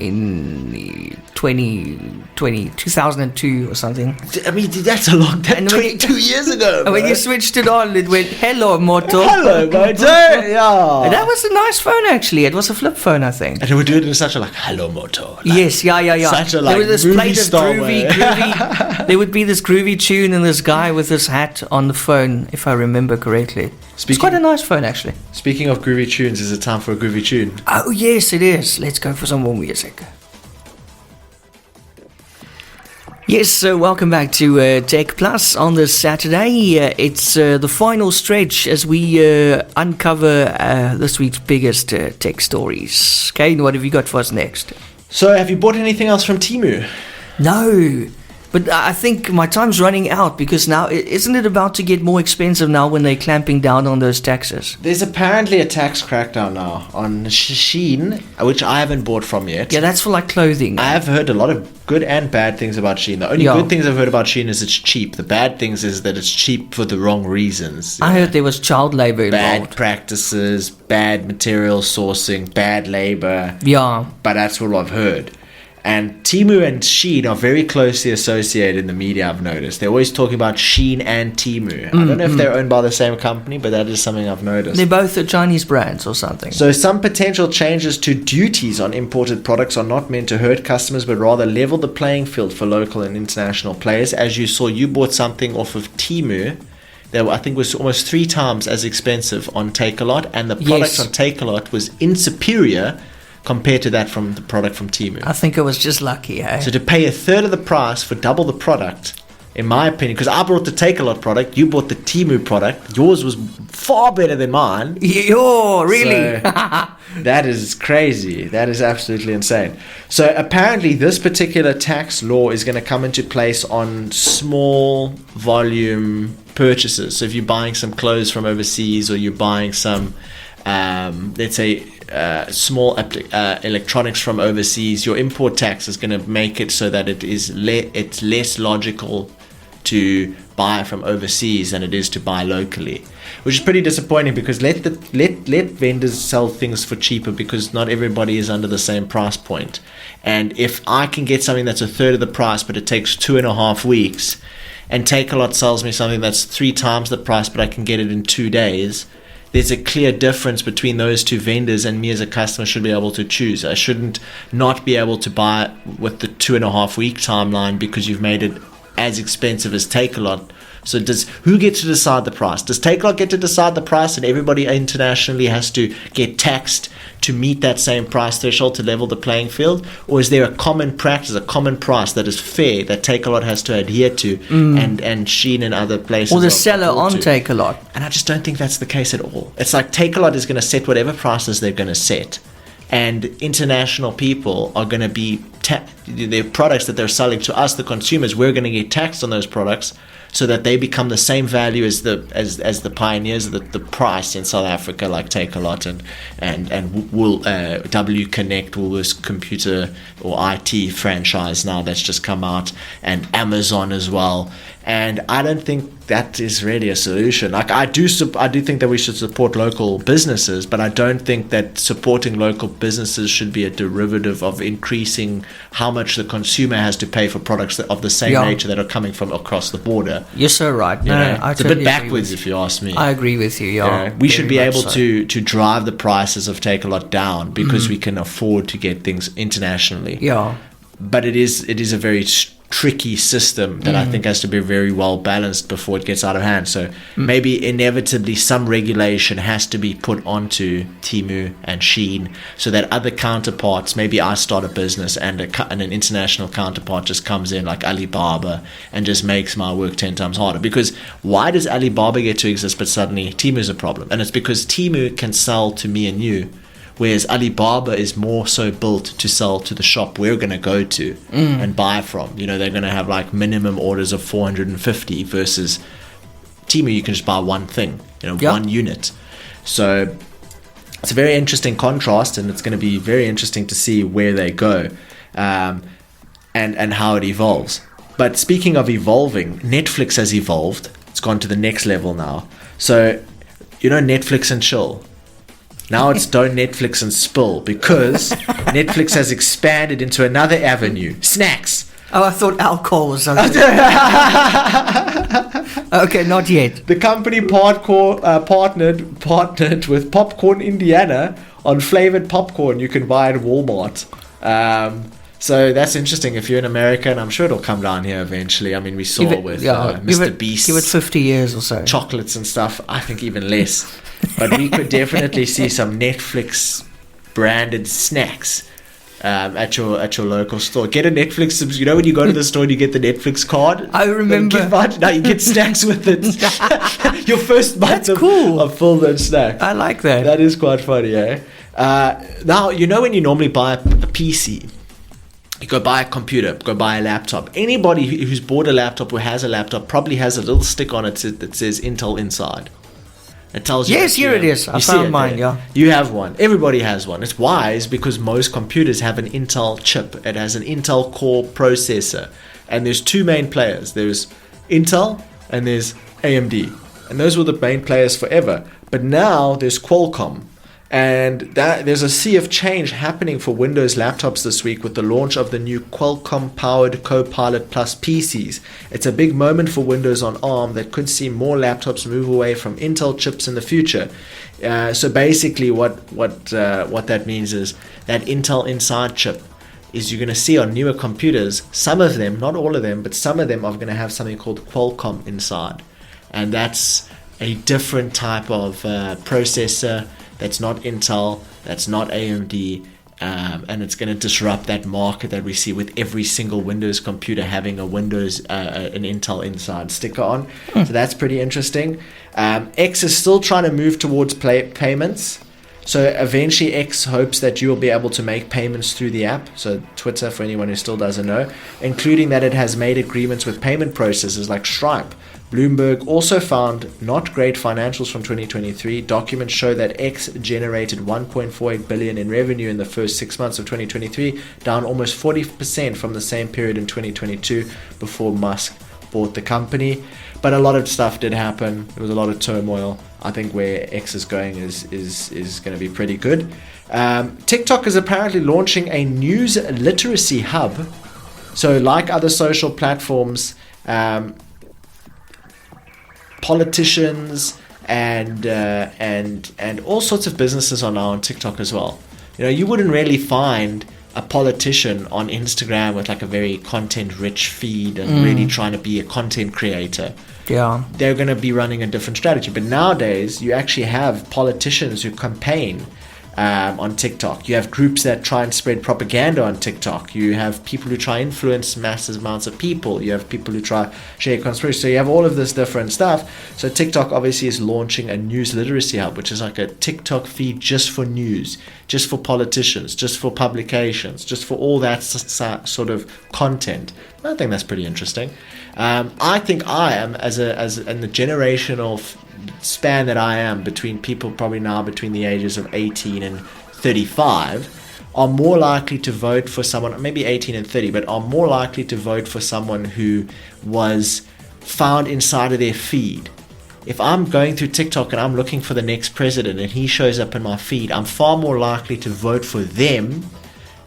Speaker 1: 2002 or something.
Speaker 2: I mean, that's a long time. 22 years ago.
Speaker 1: And when you switched it on, it went, hello, Moto.
Speaker 2: Hello, Moto. Yeah.
Speaker 1: And that was a nice phone, actually. It was a flip phone, I think.
Speaker 2: And it would do it in such a, like, hello, Moto. Like,
Speaker 1: yes, yeah.
Speaker 2: Such a, like,
Speaker 1: there was this plate of
Speaker 2: groovy.
Speaker 1: There would be this groovy tune and this guy with this hat on the phone, if I remember correctly. It's quite a nice phone, actually.
Speaker 2: Speaking of groovy tunes, is it time for a groovy tune?
Speaker 1: Oh, yes, it is. Let's go for some more music. Yes, so welcome back to TechPlus on this Saturday. It's the final stretch as we uncover this week's biggest tech stories. Kaine, what have you got for us next?
Speaker 2: So, have you bought anything else from Temu?
Speaker 1: No, but I think my time's running out because now, isn't it about to get more expensive now when they're clamping down on those taxes?
Speaker 2: There's apparently a tax crackdown now on Shein, which I haven't bought from yet.
Speaker 1: Yeah, that's for like clothing.
Speaker 2: I have heard a lot of good and bad things about Shein. The only good things I've heard about Shein is it's cheap. The bad things is that it's cheap for the wrong reasons.
Speaker 1: I heard there was child labor involved.
Speaker 2: Bad practices, bad material sourcing, bad labor.
Speaker 1: Yeah.
Speaker 2: But that's what I've heard. And Temu and Shein are very closely associated in the media, I've noticed. They're always talking about Shein and Temu. I don't know if they're owned by the same company, but that is something I've noticed.
Speaker 1: They're both Chinese brands or something.
Speaker 2: So some potential changes to duties on imported products are not meant to hurt customers, but rather level the playing field for local and international players. As you saw, you bought something off of Temu that I think was almost 3 times as expensive on Takealot, and the product on Takealot was inferior compared to that from the product from Temu.
Speaker 1: I think I was just lucky, eh?
Speaker 2: So to pay a third of the price for double the product, in my opinion, because I bought the Takealot product, you bought the Temu product, yours was far better than mine.
Speaker 1: Yo, really?
Speaker 2: So, that is crazy. That is absolutely insane. So apparently this particular tax law is going to come into place on small volume purchases. So if you're buying some clothes from overseas, or you're buying some, let's say, small electronics from overseas, your import tax is going to make it so that it's less logical to buy from overseas than it is to buy locally, which is pretty disappointing, because let vendors sell things for cheaper, because not everybody is under the same price point. And if I can get something that's a third of the price but it takes 2.5 weeks, and Takealot sells me something that's 3 times the price but I can get it in 2 days, there's a clear difference between those two vendors, and me as a customer should be able to choose. I shouldn't not be able to buy with the 2.5 week timeline because you've made it as expensive as Takealot. So who gets to decide the price? Does Takealot get to decide the price, and everybody internationally has to get taxed to meet that same price threshold to level the playing field? Or is there a common practice, a common price that is fair that Takealot has to adhere to, and Shein and other places?
Speaker 1: Or the seller on Takealot?
Speaker 2: And I just don't think that's the case at all. It's like Takealot is going to set whatever prices they're going to set, and international people are going to be the products that they're selling to us, the consumers, we're going to get taxed on those products, so that they become the same value as the pioneers of the price in South Africa, like Takealot and W Connect, Woolworths Computer or IT franchise now that's just come out, and Amazon as well. And I don't think that is really a solution. Like I do think that we should support local businesses, but I don't think that supporting local businesses should be a derivative of increasing how much the consumer has to pay for products of the same nature that are coming from across the border.
Speaker 1: You're so right.
Speaker 2: It's a bit backwards, if you ask me.
Speaker 1: I agree with you. Yeah,
Speaker 2: we should be able to drive the prices of Takealot down, because we can afford to get things internationally.
Speaker 1: Yeah,
Speaker 2: but it is a very tricky system that I think has to be very well balanced before it gets out of hand. So maybe inevitably some regulation has to be put onto Temu and Shein so that other counterparts, maybe I start a business and an international counterpart just comes in like Alibaba and just makes my work 10 times harder. Because why does Alibaba get to exist but suddenly Temu is a problem? And it's because Temu can sell to me and you, whereas Alibaba is more so built to sell to the shop we're going to go to and buy from. You know, they're going to have like minimum orders of 450 versus Temu, you can just buy one thing, one unit. So it's a very interesting contrast, and it's going to be very interesting to see where they go and how it evolves. But speaking of evolving, Netflix has evolved. It's gone to the next level now. So, Netflix and chill. Now it's don't Netflix and spill, because Netflix has expanded into another avenue. Snacks.
Speaker 1: Oh, I thought alcohol was something. Okay, not yet.
Speaker 2: The company partnered with Popcorn Indiana on flavored popcorn you can buy at Walmart. So that's interesting if you're in America, and I'm sure it'll come down here eventually. I mean, we saw Mr. Beast.
Speaker 1: Give it 50 years or so.
Speaker 2: Chocolates and stuff. I think even less. But we could definitely see some Netflix branded snacks at your local store. Get a Netflix. When you go to the store and you get the Netflix card.
Speaker 1: I remember.
Speaker 2: Now you get snacks with it. Your first month of full-on snack.
Speaker 1: I like that.
Speaker 2: That is quite funny, eh? Now, when you normally buy a PC, you go buy a computer, go buy a laptop. Anybody who's bought a laptop or has a laptop probably has a little stick on it that says Intel inside. It tells you.
Speaker 1: Yes, here it is. I found mine, yeah.
Speaker 2: You have one. Everybody has one. It's wise because most computers have an Intel chip. It has an Intel Core processor. And there's two main players. There's Intel and there's AMD. And those were the main players forever. But now there's Qualcomm. And there's a sea of change happening for Windows laptops this week with the launch of the new Qualcomm-powered Copilot Plus PCs. It's a big moment for Windows on ARM that could see more laptops move away from Intel chips in the future. So basically what that means is that Intel Inside chip is you're going to see on newer computers, some of them, not all of them, but some of them are going to have something called Qualcomm Inside. And that's a different type of processor. That's not Intel, that's not AMD, and it's going to disrupt that market that we see with every single Windows computer having a Windows, an Intel Inside sticker on. So that's pretty interesting. X is still trying to move towards payments. So eventually X hopes that you will be able to make payments through the app. So Twitter, for anyone who still doesn't know, including that it has made agreements with payment processors like Stripe. Bloomberg also found not great financials from 2023. Documents show that X generated $1.48 billion in revenue in the first 6 months of 2023, down almost 40% from the same period in 2022 before Musk bought the company. But a lot of stuff did happen. There was a lot of turmoil. I think where X is going is going to be pretty good. TikTok is apparently launching a news literacy hub. So like other social platforms, politicians and all sorts of businesses are now on TikTok as well. You wouldn't really find a politician on Instagram with like a very content-rich feed and really trying to be a content creator.
Speaker 1: Yeah,
Speaker 2: they're going to be running a different strategy. But nowadays, you actually have politicians who campaign on TikTok. You have groups that try and spread propaganda on TikTok. You have people who try and influence massive amounts of people. You have people who try share conspiracy. So you have all of this different stuff. So TikTok obviously is launching a news literacy hub, which is like a TikTok feed just for news, just for politicians, just for publications, just for all that sort of content. I think that's pretty interesting. I think I am as in the generational span that I am between people probably now between the ages of 18 and 35 are more likely to vote for someone, maybe 18 and 30, but are more likely to vote for someone who was found inside of their feed. If I'm going through TikTok and I'm looking for the next president and he shows up in my feed, I'm far more likely to vote for them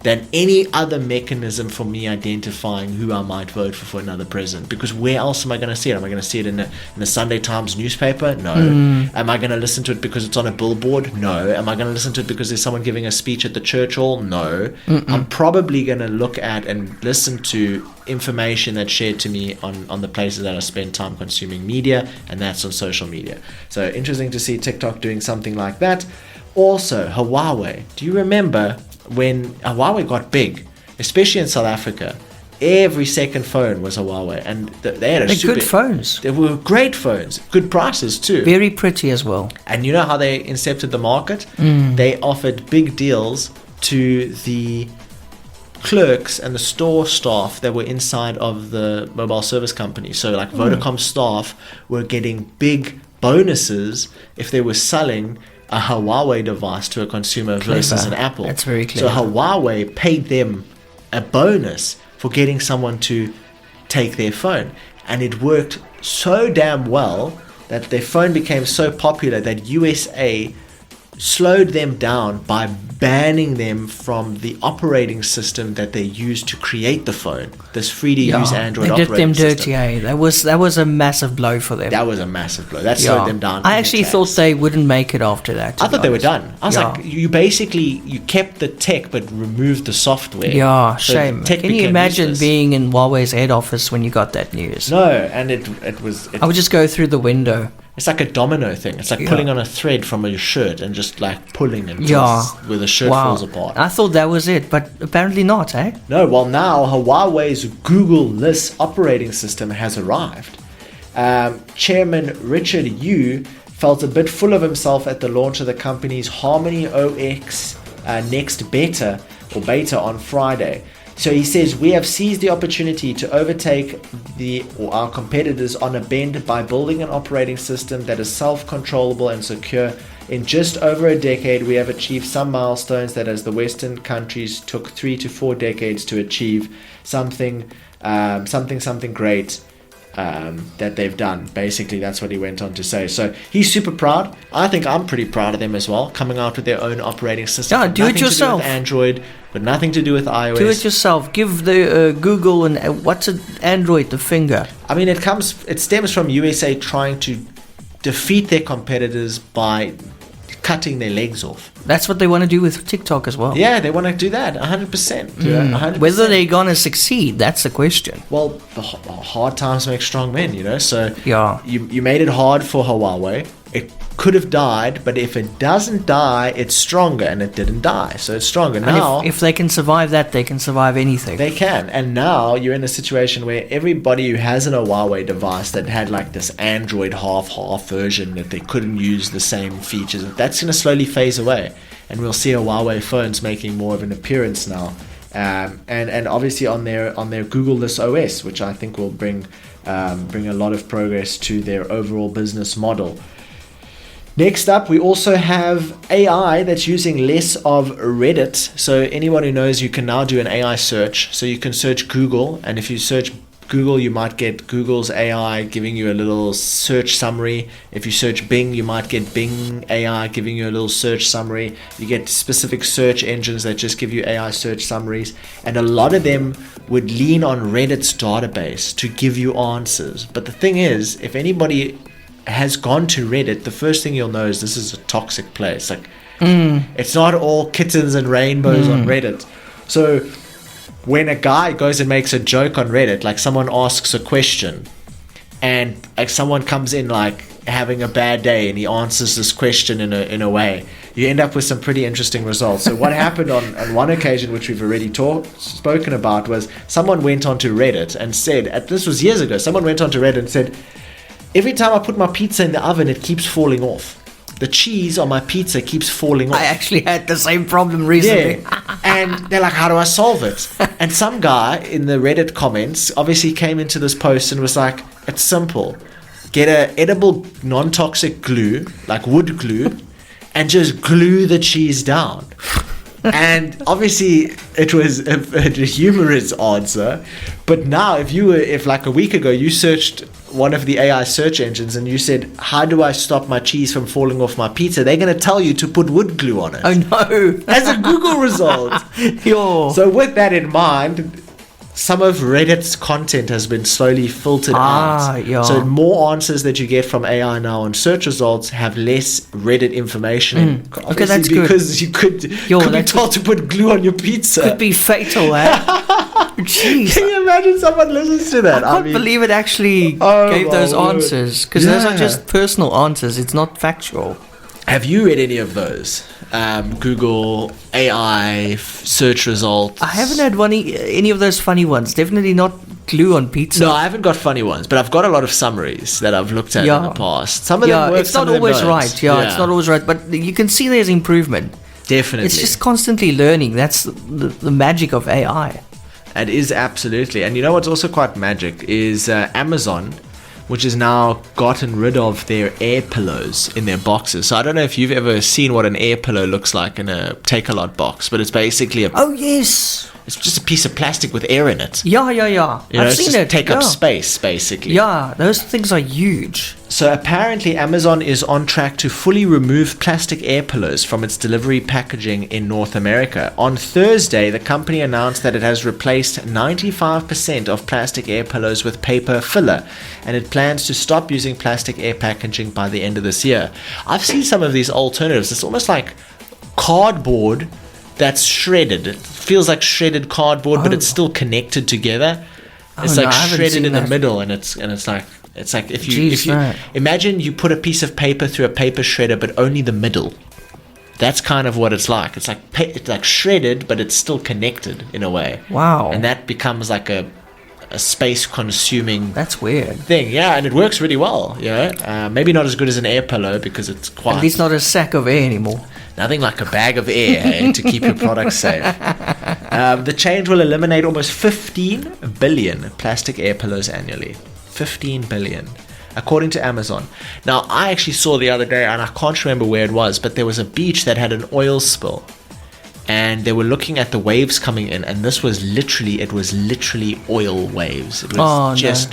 Speaker 2: than any other mechanism for me identifying who I might vote for another president. Because where else am I going to see it? Am I going to see it in the Sunday Times newspaper? No. Am I going to listen to it because it's on a billboard? No. Am I going to listen to it because there's someone giving a speech at the church hall? No. I'm probably going to look at and listen to information that's shared to me on the places that I spend time consuming media, and that's on social media. So interesting to see TikTok doing something like that. Also, Huawei. Do you remember when Huawei got big, especially in South Africa? Every second phone was Huawei, and they had
Speaker 1: good phones.
Speaker 2: They were great phones, good prices too.
Speaker 1: Very pretty as well.
Speaker 2: And you know how they incepted the market? They offered big deals to the clerks and the store staff that were inside of the mobile service company. So like Vodacom staff were getting big bonuses if they were selling a Huawei device to a consumer versus an Apple.
Speaker 1: That's very clever.
Speaker 2: So Huawei paid them a bonus for getting someone to take their phone. And it worked so damn well that their phone became so popular that USA slowed them down by banning them from the operating system that they used to create the phone. This free to use Android operating system.
Speaker 1: They did them dirty, eh? That was a massive blow for them.
Speaker 2: That was a massive blow. That slowed them down.
Speaker 1: I actually thought they wouldn't make it after that.
Speaker 2: I thought they were done. I was like, you kept the tech but removed the software.
Speaker 1: Yeah,
Speaker 2: so
Speaker 1: shame. Can you imagine being in Huawei's head office when you got that news?
Speaker 2: No, and it was...
Speaker 1: I would just go through the window.
Speaker 2: It's like a domino thing. It's like pulling on a thread from your shirt and just like pulling and where the shirt falls apart.
Speaker 1: I thought that was it, but apparently not, eh?
Speaker 2: No, well now Huawei's Google-less operating system has arrived. Chairman Richard Yu felt a bit full of himself at the launch of the company's Harmony OS Next beta on Friday. So he says, we have seized the opportunity to overtake our competitors on a bend by building an operating system that is self-controllable and secure. In just over a decade, we have achieved some milestones that as the Western countries took 3 to 4 decades to achieve. Something great that they've done. Basically, that's what he went on to say. So he's super proud. I think I'm pretty proud of them as well, coming out with their own operating system.
Speaker 1: Yeah, do it yourself.
Speaker 2: To do with Android, but nothing to do with iOS.
Speaker 1: Do it yourself. Give the Google and what's it, Android the finger.
Speaker 2: I mean, it stems from USA trying to defeat their competitors by cutting their legs off.
Speaker 1: That's what they want to do with TikTok as well.
Speaker 2: Yeah, they want to do that 100%. 100%.
Speaker 1: Whether they're going to succeed, that's the question.
Speaker 2: Well, the hard times make strong men, you know. So
Speaker 1: yeah,
Speaker 2: you made it hard for Huawei. It could have died, but if it doesn't die, it's stronger, and it didn't die, so it's stronger. And now,
Speaker 1: if they can survive that, they can survive anything.
Speaker 2: They can, and now you're in a situation where everybody who has an Huawei device that had like this Android half version that they couldn't use the same features, that's going to slowly phase away, and we'll see Huawei phones making more of an appearance now, and obviously on their Google-less OS, which I think will bring a lot of progress to their overall business model. Next up, we also have AI that's using less of Reddit. So anyone who knows, you can now do an AI search. So you can search Google, and if you search Google, you might get Google's AI giving you a little search summary. If you search Bing, you might get Bing AI giving you a little search summary. You get specific search engines that just give you AI search summaries. And a lot of them would lean on Reddit's database to give you answers. But the thing is, if anybody has gone to Reddit, the first thing you'll know is this is a toxic place. Like, it's not all kittens and rainbows on Reddit. So when a guy goes and makes a joke on Reddit, like someone asks a question and like someone comes in like having a bad day and he answers this question in a way, you end up with some pretty interesting results. So what happened on one occasion, which we've already spoken about, was someone went onto Reddit and said, this was years ago, someone went onto Reddit and said, every time I put my pizza in the oven, it keeps falling off. The cheese on my pizza keeps falling off.
Speaker 1: I actually had the same problem recently.
Speaker 2: Yeah. And they're like, how do I solve it? And some guy in the Reddit comments obviously came into this post and was like, it's simple. Get an edible non-toxic glue, like wood glue, and just glue the cheese down. And obviously it was a humorous answer. But now if like a week ago you searched one of the AI search engines and you said, how do I stop my cheese from falling off my pizza? They're going to tell you to put wood glue on it.
Speaker 1: Oh no.
Speaker 2: As a Google result.
Speaker 1: Yo.
Speaker 2: So with that in mind, some of Reddit's content has been slowly filtered out.
Speaker 1: Yeah.
Speaker 2: So more answers that you get from AI now on search results have less Reddit information.
Speaker 1: Okay, that's good.
Speaker 2: Because you could be told to put glue on your pizza.
Speaker 1: Could be fatal, eh? Jeez.
Speaker 2: Can you imagine someone listens to that?
Speaker 1: I can't believe it actually gave those
Speaker 2: word.
Speaker 1: answers. Because those are just personal answers. It's not factual.
Speaker 2: Have you read any of those? Google AI search results.
Speaker 1: I haven't had any of those funny ones. Definitely not glue on pizza.
Speaker 2: No, I haven't got funny ones, but I've got a lot of summaries that I've looked at in the past. Some of them work,
Speaker 1: it's not always right. Yeah, it's not always right, but you can see there's improvement.
Speaker 2: Definitely.
Speaker 1: It's just constantly learning. That's the magic of AI.
Speaker 2: It is, absolutely. And you know what's also quite magic is Amazon, which has now gotten rid of their air pillows in their boxes. So I don't know if you've ever seen what an air pillow looks like in a Take-A-Lot box, but it's basically
Speaker 1: Oh, yes.
Speaker 2: It's just a piece of plastic with air in it.
Speaker 1: Yeah.
Speaker 2: I've seen it. Take up space, basically.
Speaker 1: Yeah, those things are huge.
Speaker 2: So apparently Amazon is on track to fully remove plastic air pillows from its delivery packaging in North America. On Thursday, the company announced that it has replaced 95% of plastic air pillows with paper filler, and it plans to stop using plastic air packaging by the end of this year. I've seen some of these alternatives. It's almost like cardboard that's shredded. It feels like shredded cardboard, but it's still connected together. It's like shredded in the middle, and it's like if you imagine you put a piece of paper through a paper shredder, but only the middle. That's kind of what it's like. It's like shredded, but it's still connected in a way.
Speaker 1: Wow!
Speaker 2: And that becomes like a space-consuming.
Speaker 1: That's weird
Speaker 2: thing. Yeah, and it works really well. Maybe not as good as an air pillow because it's quite.
Speaker 1: At least not a sack of air anymore.
Speaker 2: Nothing like a bag of air to keep your products safe. The change will eliminate almost 15 billion plastic air pillows annually. 15 billion, according to Amazon. Now, I actually saw the other day, and I can't remember where it was, but there was a beach that had an oil spill. And they were looking at the waves coming in, and it was literally oil waves. It was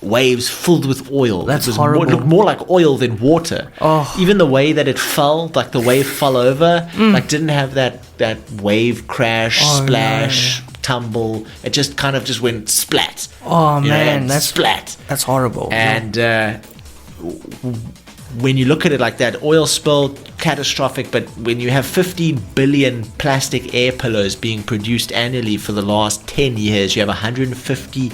Speaker 2: waves filled with oil.
Speaker 1: That's horrible.
Speaker 2: It looked more like oil than water. Even the way that it fell, like the wave fell over, like didn't have that wave crash, splash, tumble. It just kind of just went splat.
Speaker 1: That's
Speaker 2: splat.
Speaker 1: That's horrible.
Speaker 2: And when you look at it like that, oil spill, catastrophic. But when you have 50 billion plastic air pillows being produced annually for the last 10 years, you have 150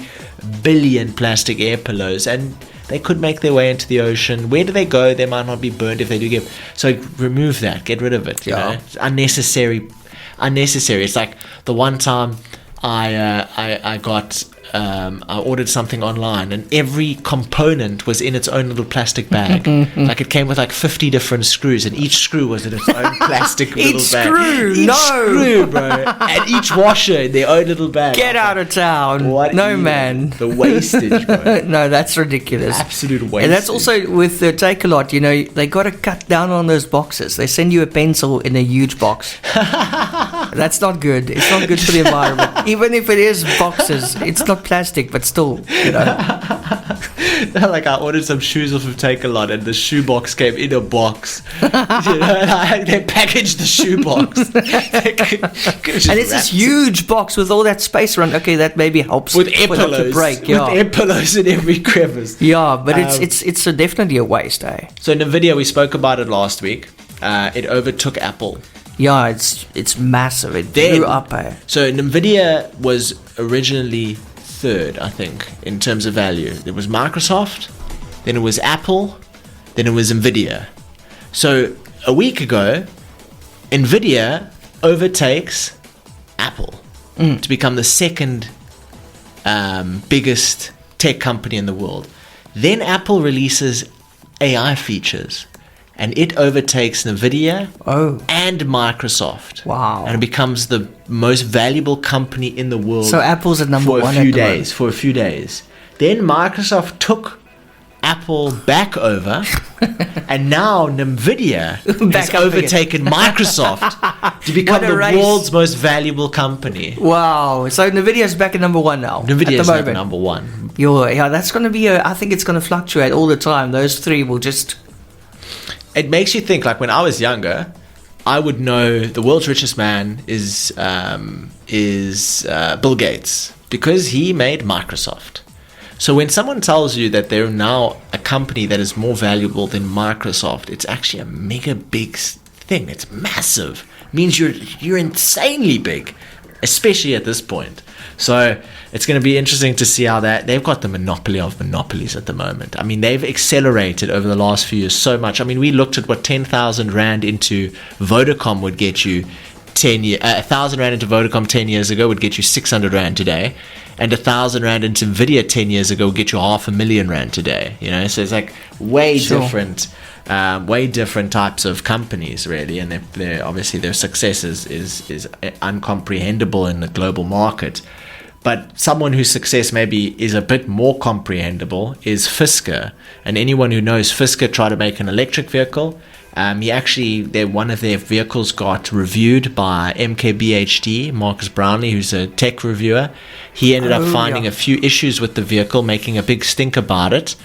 Speaker 2: billion plastic air pillows, and they could make their way into the ocean. Where do they go? They might not be burned if they do get. So remove that, get rid of it. You know? It's unnecessary. It's like the one time I got. I ordered something online, and every component was in its own little plastic bag. Like it came with like 50 different screws, and each screw was in its own plastic little bag. Each screw, bro, and each washer in their own little bag.
Speaker 1: Get out of town! Man,
Speaker 2: the wastage, bro.
Speaker 1: No, that's ridiculous.
Speaker 2: Absolute wastage.
Speaker 1: And that's also with the Take-A-Lot. You know, they got to cut down on those boxes. They send you a pencil in a huge box. That's not good. It's not good for the environment. Even if it is boxes, it's not plastic, but still, you know.
Speaker 2: Like I ordered some shoes off of Take-A-Lot, and the shoe box came in a box. You know, they packaged the shoe box.
Speaker 1: And it's this huge box with all that space around. Okay, that maybe helps
Speaker 2: with air pillows.
Speaker 1: Break,
Speaker 2: with air pillows in every crevice.
Speaker 1: Yeah, but it's definitely a waste, eh?
Speaker 2: So NVIDIA, we spoke about it last week. It overtook Apple.
Speaker 1: Yeah, it's massive. It blew up, eh?
Speaker 2: So NVIDIA was originally third, I think, in terms of value. There was Microsoft, then it was Apple, then it was NVIDIA. So a week ago, NVIDIA overtakes Apple to become the second biggest tech company in the world. Then Apple releases AI features, and it overtakes NVIDIA and Microsoft.
Speaker 1: Wow.
Speaker 2: And it becomes the most valuable company in the world.
Speaker 1: So Apple's at number one
Speaker 2: for a few days. Then Microsoft took Apple back over, and now NVIDIA has
Speaker 1: Back up again.
Speaker 2: overtaken Microsoft to become
Speaker 1: What a
Speaker 2: the
Speaker 1: race.
Speaker 2: world's most valuable company.
Speaker 1: Wow. So NVIDIA's back at number one now.
Speaker 2: NVIDIA
Speaker 1: at
Speaker 2: is
Speaker 1: the
Speaker 2: now
Speaker 1: moment.
Speaker 2: number one.
Speaker 1: Yeah, that's going to be I think it's going to fluctuate all the time. Those three will just...
Speaker 2: It makes you think, like when I was younger, I would know the world's richest man is Bill Gates because he made Microsoft. So when someone tells you that they're now a company that is more valuable than Microsoft, it's actually a mega big thing. It's massive. It means you're insanely big, especially at this point. So it's going to be interesting to see how they've got the monopoly of monopolies at the moment. I mean, they've accelerated over the last few years so much. I mean, we looked at what 10,000 Rand into Vodacom would get you 1,000 Rand into Vodacom 10 years ago would get you 600 Rand today. And 1,000 Rand into Nvidia 10 years ago would get you 500,000 Rand today. You know, so it's like way different types of companies, really. And they're obviously their success is uncomprehendable in the global market. But someone whose success maybe is a bit more comprehensible is Fisker. And anyone who knows Fisker tried to make an electric vehicle. One of their vehicles got reviewed by MKBHD, Marcus Brownlee, who's a tech reviewer. He ended up finding a few issues with the vehicle, making a big stink about it.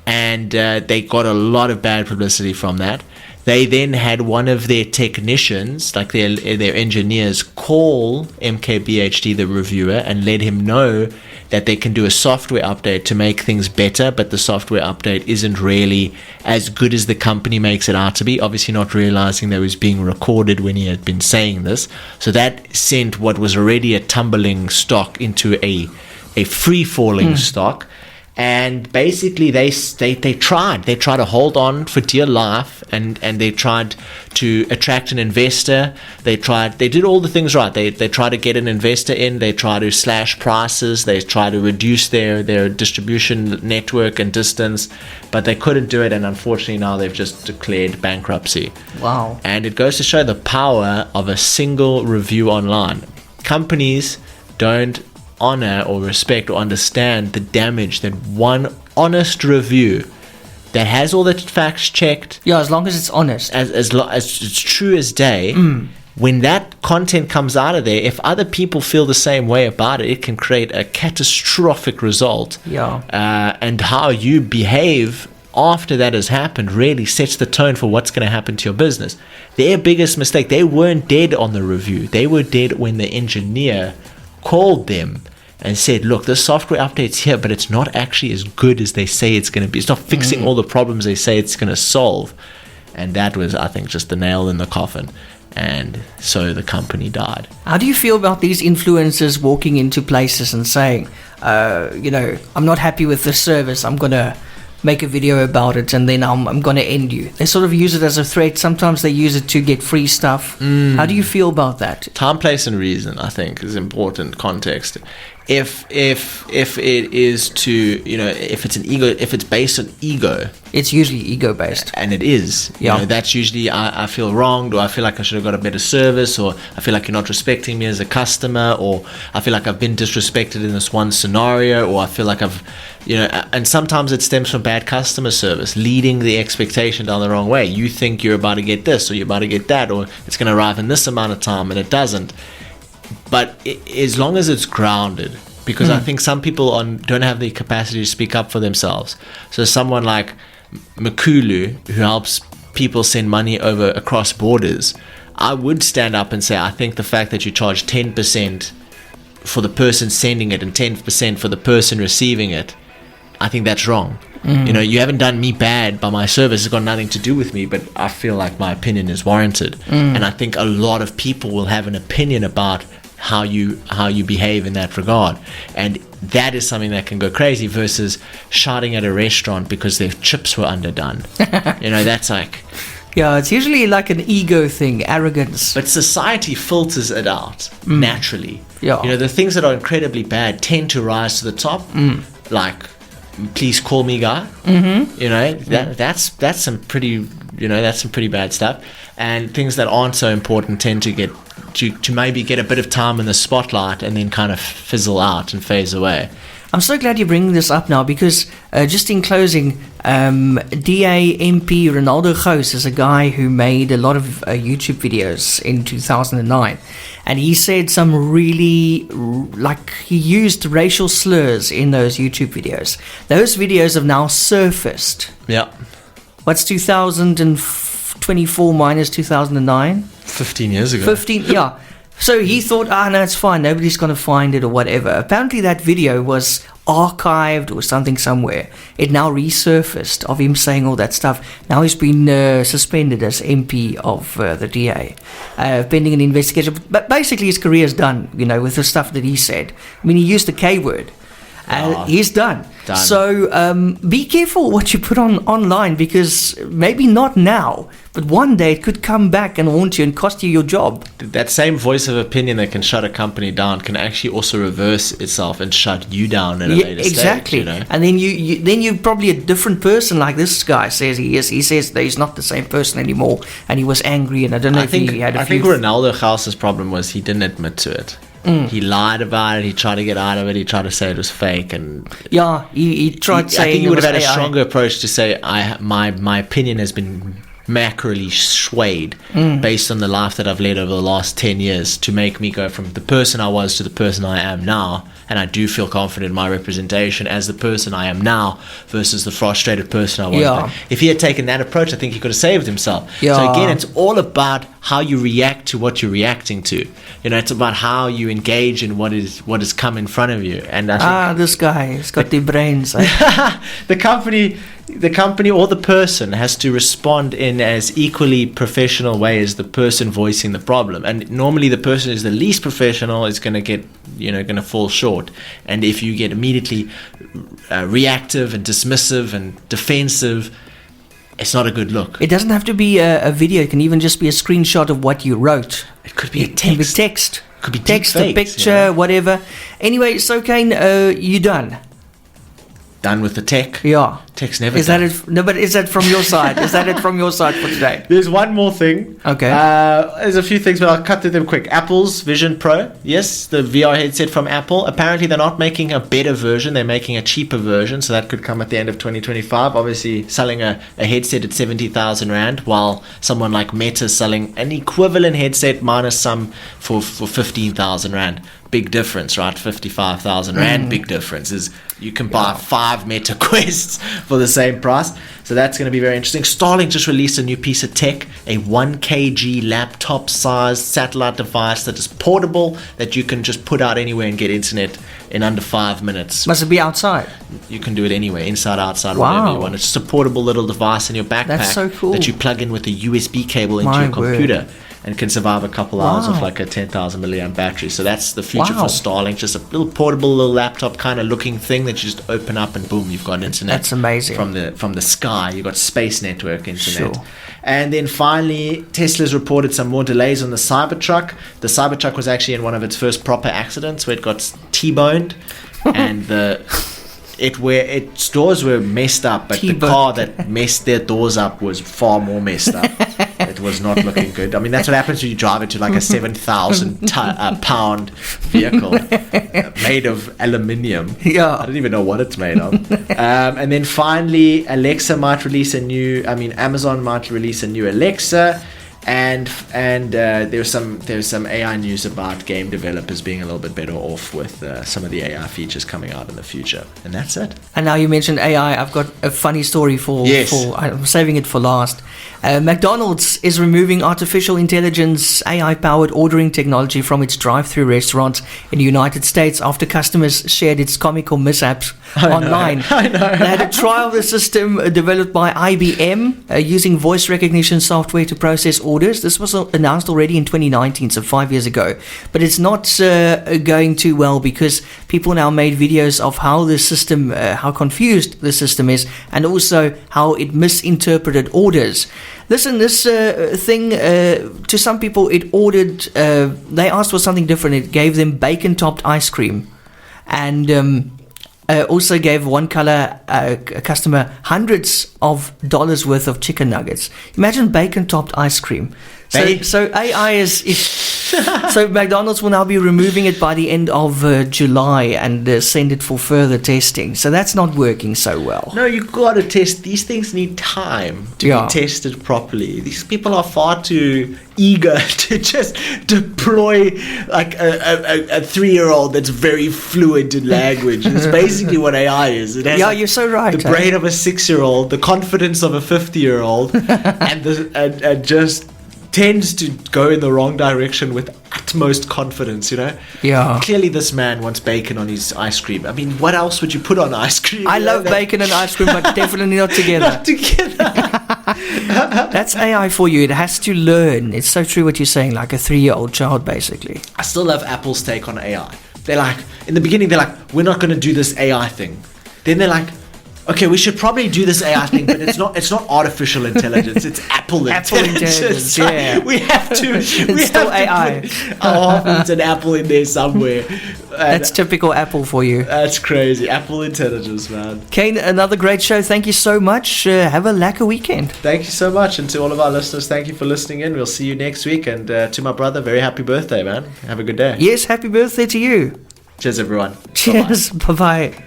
Speaker 2: And they got a lot of bad publicity from that. They then had one of their technicians, like their engineers, call MKBHD, the reviewer, and let him know that they can do a software update to make things better, but the software update isn't really as good as the company makes it out to be, obviously not realizing that it was being recorded when he had been saying this. So that sent what was already a tumbling stock into a free-falling stock. And basically, they tried to hold on for dear life, and they tried to attract an investor. They did all the things right. They tried to get an investor in. They tried to slash prices. They tried to reduce their distribution network and distance, but they couldn't do it. And unfortunately, now they've just declared bankruptcy.
Speaker 1: Wow!
Speaker 2: And it goes to show the power of a single review online. Companies don't honor or respect or understand the damage that one honest review that has all the facts checked,
Speaker 1: as long as it's honest,
Speaker 2: as it's true as day, when that content comes out of there, if other people feel the same way about it can create a catastrophic result. And how you behave after that has happened really sets the tone for what's going to happen to your business. Their biggest mistake, they weren't dead on the review. They were dead when the engineer called them and said, look, this software update's here, but it's not actually as good as they say it's going to be. It's not fixing all the problems they say it's going to solve. And that was, I think, just the nail in the coffin. And so the company died.
Speaker 1: How do you feel about these influencers walking into places and saying, I'm not happy with this service, I'm going to make a video about it, and then I'm going to end you? They sort of use it as a threat. Sometimes they use it to get free stuff. How do you feel about that?
Speaker 2: Time, place, and reason, I think, is important context. If it is to, if it's an ego, if it's based on ego,
Speaker 1: it's usually ego based,
Speaker 2: and it is. That's usually I feel wronged, or I feel like I should have got a better service, or I feel like you're not respecting me as a customer, or I feel like I've been disrespected in this one scenario, or I feel like I've, and sometimes it stems from bad customer service, leading the expectation down the wrong way. You think you're about to get this, or you're about to get that, or it's going to arrive in this amount of time, and it doesn't. But as long as it's grounded, because I think some people don't have the capacity to speak up for themselves. So someone like Makulu, who helps people send money across borders, I would stand up and say, I think the fact that you charge 10% for the person sending it and 10% for the person receiving it, I think that's wrong. You haven't done me bad by my service. It's got nothing to do with me, but I feel like my opinion is warranted. And I think a lot of people will have an opinion about how you behave in that regard, and that is something that can go crazy versus shouting at a restaurant because their chips were underdone. That's like,
Speaker 1: it's usually like an ego thing, arrogance,
Speaker 2: but society filters it out naturally. The things that are incredibly bad tend to rise to the top, like please call me guy. That's some pretty bad stuff, and things that aren't so important tend to get to maybe get a bit of time in the spotlight and then kind of fizzle out and phase away.
Speaker 1: I'm so glad you're bringing this up now because just in closing, DA MP Ronaldo Gous is a guy who made a lot of YouTube videos in 2009, and he said some really, he used racial slurs in those YouTube videos. Those videos have now surfaced.
Speaker 2: Yeah.
Speaker 1: What's 2024 minus 2009?
Speaker 2: 15 years ago.
Speaker 1: 15, yeah. So he thought, no, it's fine. Nobody's going to find it or whatever. Apparently that video was archived or something somewhere. It now resurfaced of him saying all that stuff. Now he's been suspended as MP of the DA, pending an investigation. But basically his career's done, with the stuff that he said. I mean, he used the K word. He's done. So be careful what you put online, because maybe not now, but one day it could come back and haunt you and cost you your job.
Speaker 2: That same voice of opinion that can shut a company down can actually also reverse itself and shut you down at a later
Speaker 1: exactly.
Speaker 2: stage.
Speaker 1: And then you're probably a different person, like this guy says he is. He says that he's not the same person anymore, and he was angry, and I don't know if he had a few...
Speaker 2: I think Ronaldo Gous's problem was he didn't admit to it. He lied about it. He tried to get out of it. He tried to say it was fake, and
Speaker 1: he tried saying.
Speaker 2: I think he would have had
Speaker 1: AI.
Speaker 2: a stronger approach to say, my opinion has been macroly swayed based on the life that I've led over the last 10 years to make me go from the person I was to the person I am now. And I do feel confident in my representation as the person I am now versus the frustrated person I was.
Speaker 1: Yeah.
Speaker 2: If he had taken that approach, I think he could have saved himself.
Speaker 1: Yeah.
Speaker 2: So again, it's all about how you react to what you're reacting to. It's about how you engage in what has come in front of you. And I think
Speaker 1: this guy has got the brains.
Speaker 2: the company or the person has to respond in as equally professional way as the person voicing the problem. And normally the person who's the least professional is going to get, going to fall short. And if you get immediately reactive and dismissive and defensive, it's not a good look.
Speaker 1: It doesn't have to be a video. It can even just be a screenshot of what you wrote.
Speaker 2: It could be a text.
Speaker 1: It can be text.
Speaker 2: Could be
Speaker 1: text,
Speaker 2: deep
Speaker 1: a picture, whatever. Anyway, so Kaine, you done?
Speaker 2: Done with the tech?
Speaker 1: Yeah.
Speaker 2: Tech's never
Speaker 1: done. That it? No, but is that from your side? Is that it from your side for today?
Speaker 2: There's one more thing.
Speaker 1: Okay.
Speaker 2: There's a few things, but I'll cut through them quick. Apple's Vision Pro. Yes, the VR headset from Apple. Apparently, they're not making a better version. They're making a cheaper version, so that could come at the end of 2025. Obviously, selling a headset at 70,000 Rand, while someone like Meta is selling an equivalent headset minus some for 15,000 Rand. Big difference, right? 55,000 Rand, big difference. Is you can buy 5 Meta Quests for the same price. So that's going to be very interesting. Starlink just released a new piece of tech, a 1 kg laptop-sized satellite device that is portable, that you can just put out anywhere and get internet in under 5 minutes.
Speaker 1: Must it be outside?
Speaker 2: You can do it anywhere, inside, outside,
Speaker 1: Wow.
Speaker 2: whatever you want. It's just a portable little device in your backpack.
Speaker 1: That's so cool.
Speaker 2: That you plug in with a USB cable into
Speaker 1: My
Speaker 2: your computer.
Speaker 1: word.
Speaker 2: And can survive a couple hours
Speaker 1: Wow.
Speaker 2: with like a 10,000 milliamp battery. So that's the future
Speaker 1: Wow.
Speaker 2: for Starlink. Just a little portable, little laptop kind of looking thing that you just open up and boom, you've got internet.
Speaker 1: That's amazing.
Speaker 2: From the sky, you've got space network internet.
Speaker 1: Sure.
Speaker 2: And then finally, Tesla's reported some more delays on the Cybertruck. The Cybertruck was actually in one of its first proper accidents where it got T-boned, and its doors were messed up, but the car that messed their doors up was far more messed up. It was not looking good. I mean, that's what happens when you drive into like a 7,000 pound vehicle made of aluminium.
Speaker 1: Yeah.
Speaker 2: I don't even know what it's made of. And then finally, Amazon might release a new Alexa. And there's some AI news about game developers being a little bit better off with some of the AI features coming out in the future. And that's it.
Speaker 1: And now you mentioned AI, I've got a funny story for I'm saving it for last. McDonald's is removing artificial intelligence AI-powered ordering technology from its drive-thru restaurants in the United States after customers shared its comical mishaps online.
Speaker 2: I know.
Speaker 1: They had a trial of the system developed by IBM using voice recognition software to process orders. This was announced already in 2019, so 5 years ago. But it's not going too well because people now made videos of how the system, how confused the system is, and also how it misinterpreted orders. Listen, this thing, to some people, it ordered, they asked for something different. It gave them bacon-topped ice cream. And also gave one customer hundreds of dollars worth of chicken nuggets. Imagine bacon-topped ice cream. So AI is so McDonald's will now be removing it by the end of July and send it for further testing. So that's not working so well.
Speaker 2: No, you got to test. These things need time to be tested properly. These people are far too eager to just deploy like a 3-year-old that's very fluent in language. It's basically what AI is. It has
Speaker 1: you're so right.
Speaker 2: The brain of a 6-year-old, the confidence of a 50-year-old, and just tends to go in the wrong direction with utmost confidence,
Speaker 1: Yeah.
Speaker 2: Clearly this man wants bacon on his ice cream. I mean, what else would you put on ice cream?
Speaker 1: I love bacon and ice cream, but definitely not together.
Speaker 2: Not together.
Speaker 1: That's AI for you. It has to learn. It's so true what you're saying, like a 3-year-old child, basically.
Speaker 2: I still love Apple's take on AI. They're like, in the beginning, they're like, we're not going to do this AI thing. Then they're like, okay, we should probably do this AI thing, but it's not artificial intelligence. It's Apple intelligence.
Speaker 1: Yeah.
Speaker 2: We have to.
Speaker 1: Still AI.
Speaker 2: Put our hearts and Apple in there somewhere.
Speaker 1: That's typical Apple for you.
Speaker 2: That's crazy. Apple intelligence, man.
Speaker 1: Kaine, another great show. Thank you so much. Have a lacquer weekend.
Speaker 2: Thank you so much, and to all of our listeners, thank you for listening in. We'll see you next week, and to my brother, very happy birthday, man. Have a good day.
Speaker 1: Yes, happy birthday to you.
Speaker 2: Cheers, everyone.
Speaker 1: Cheers. Bye-bye.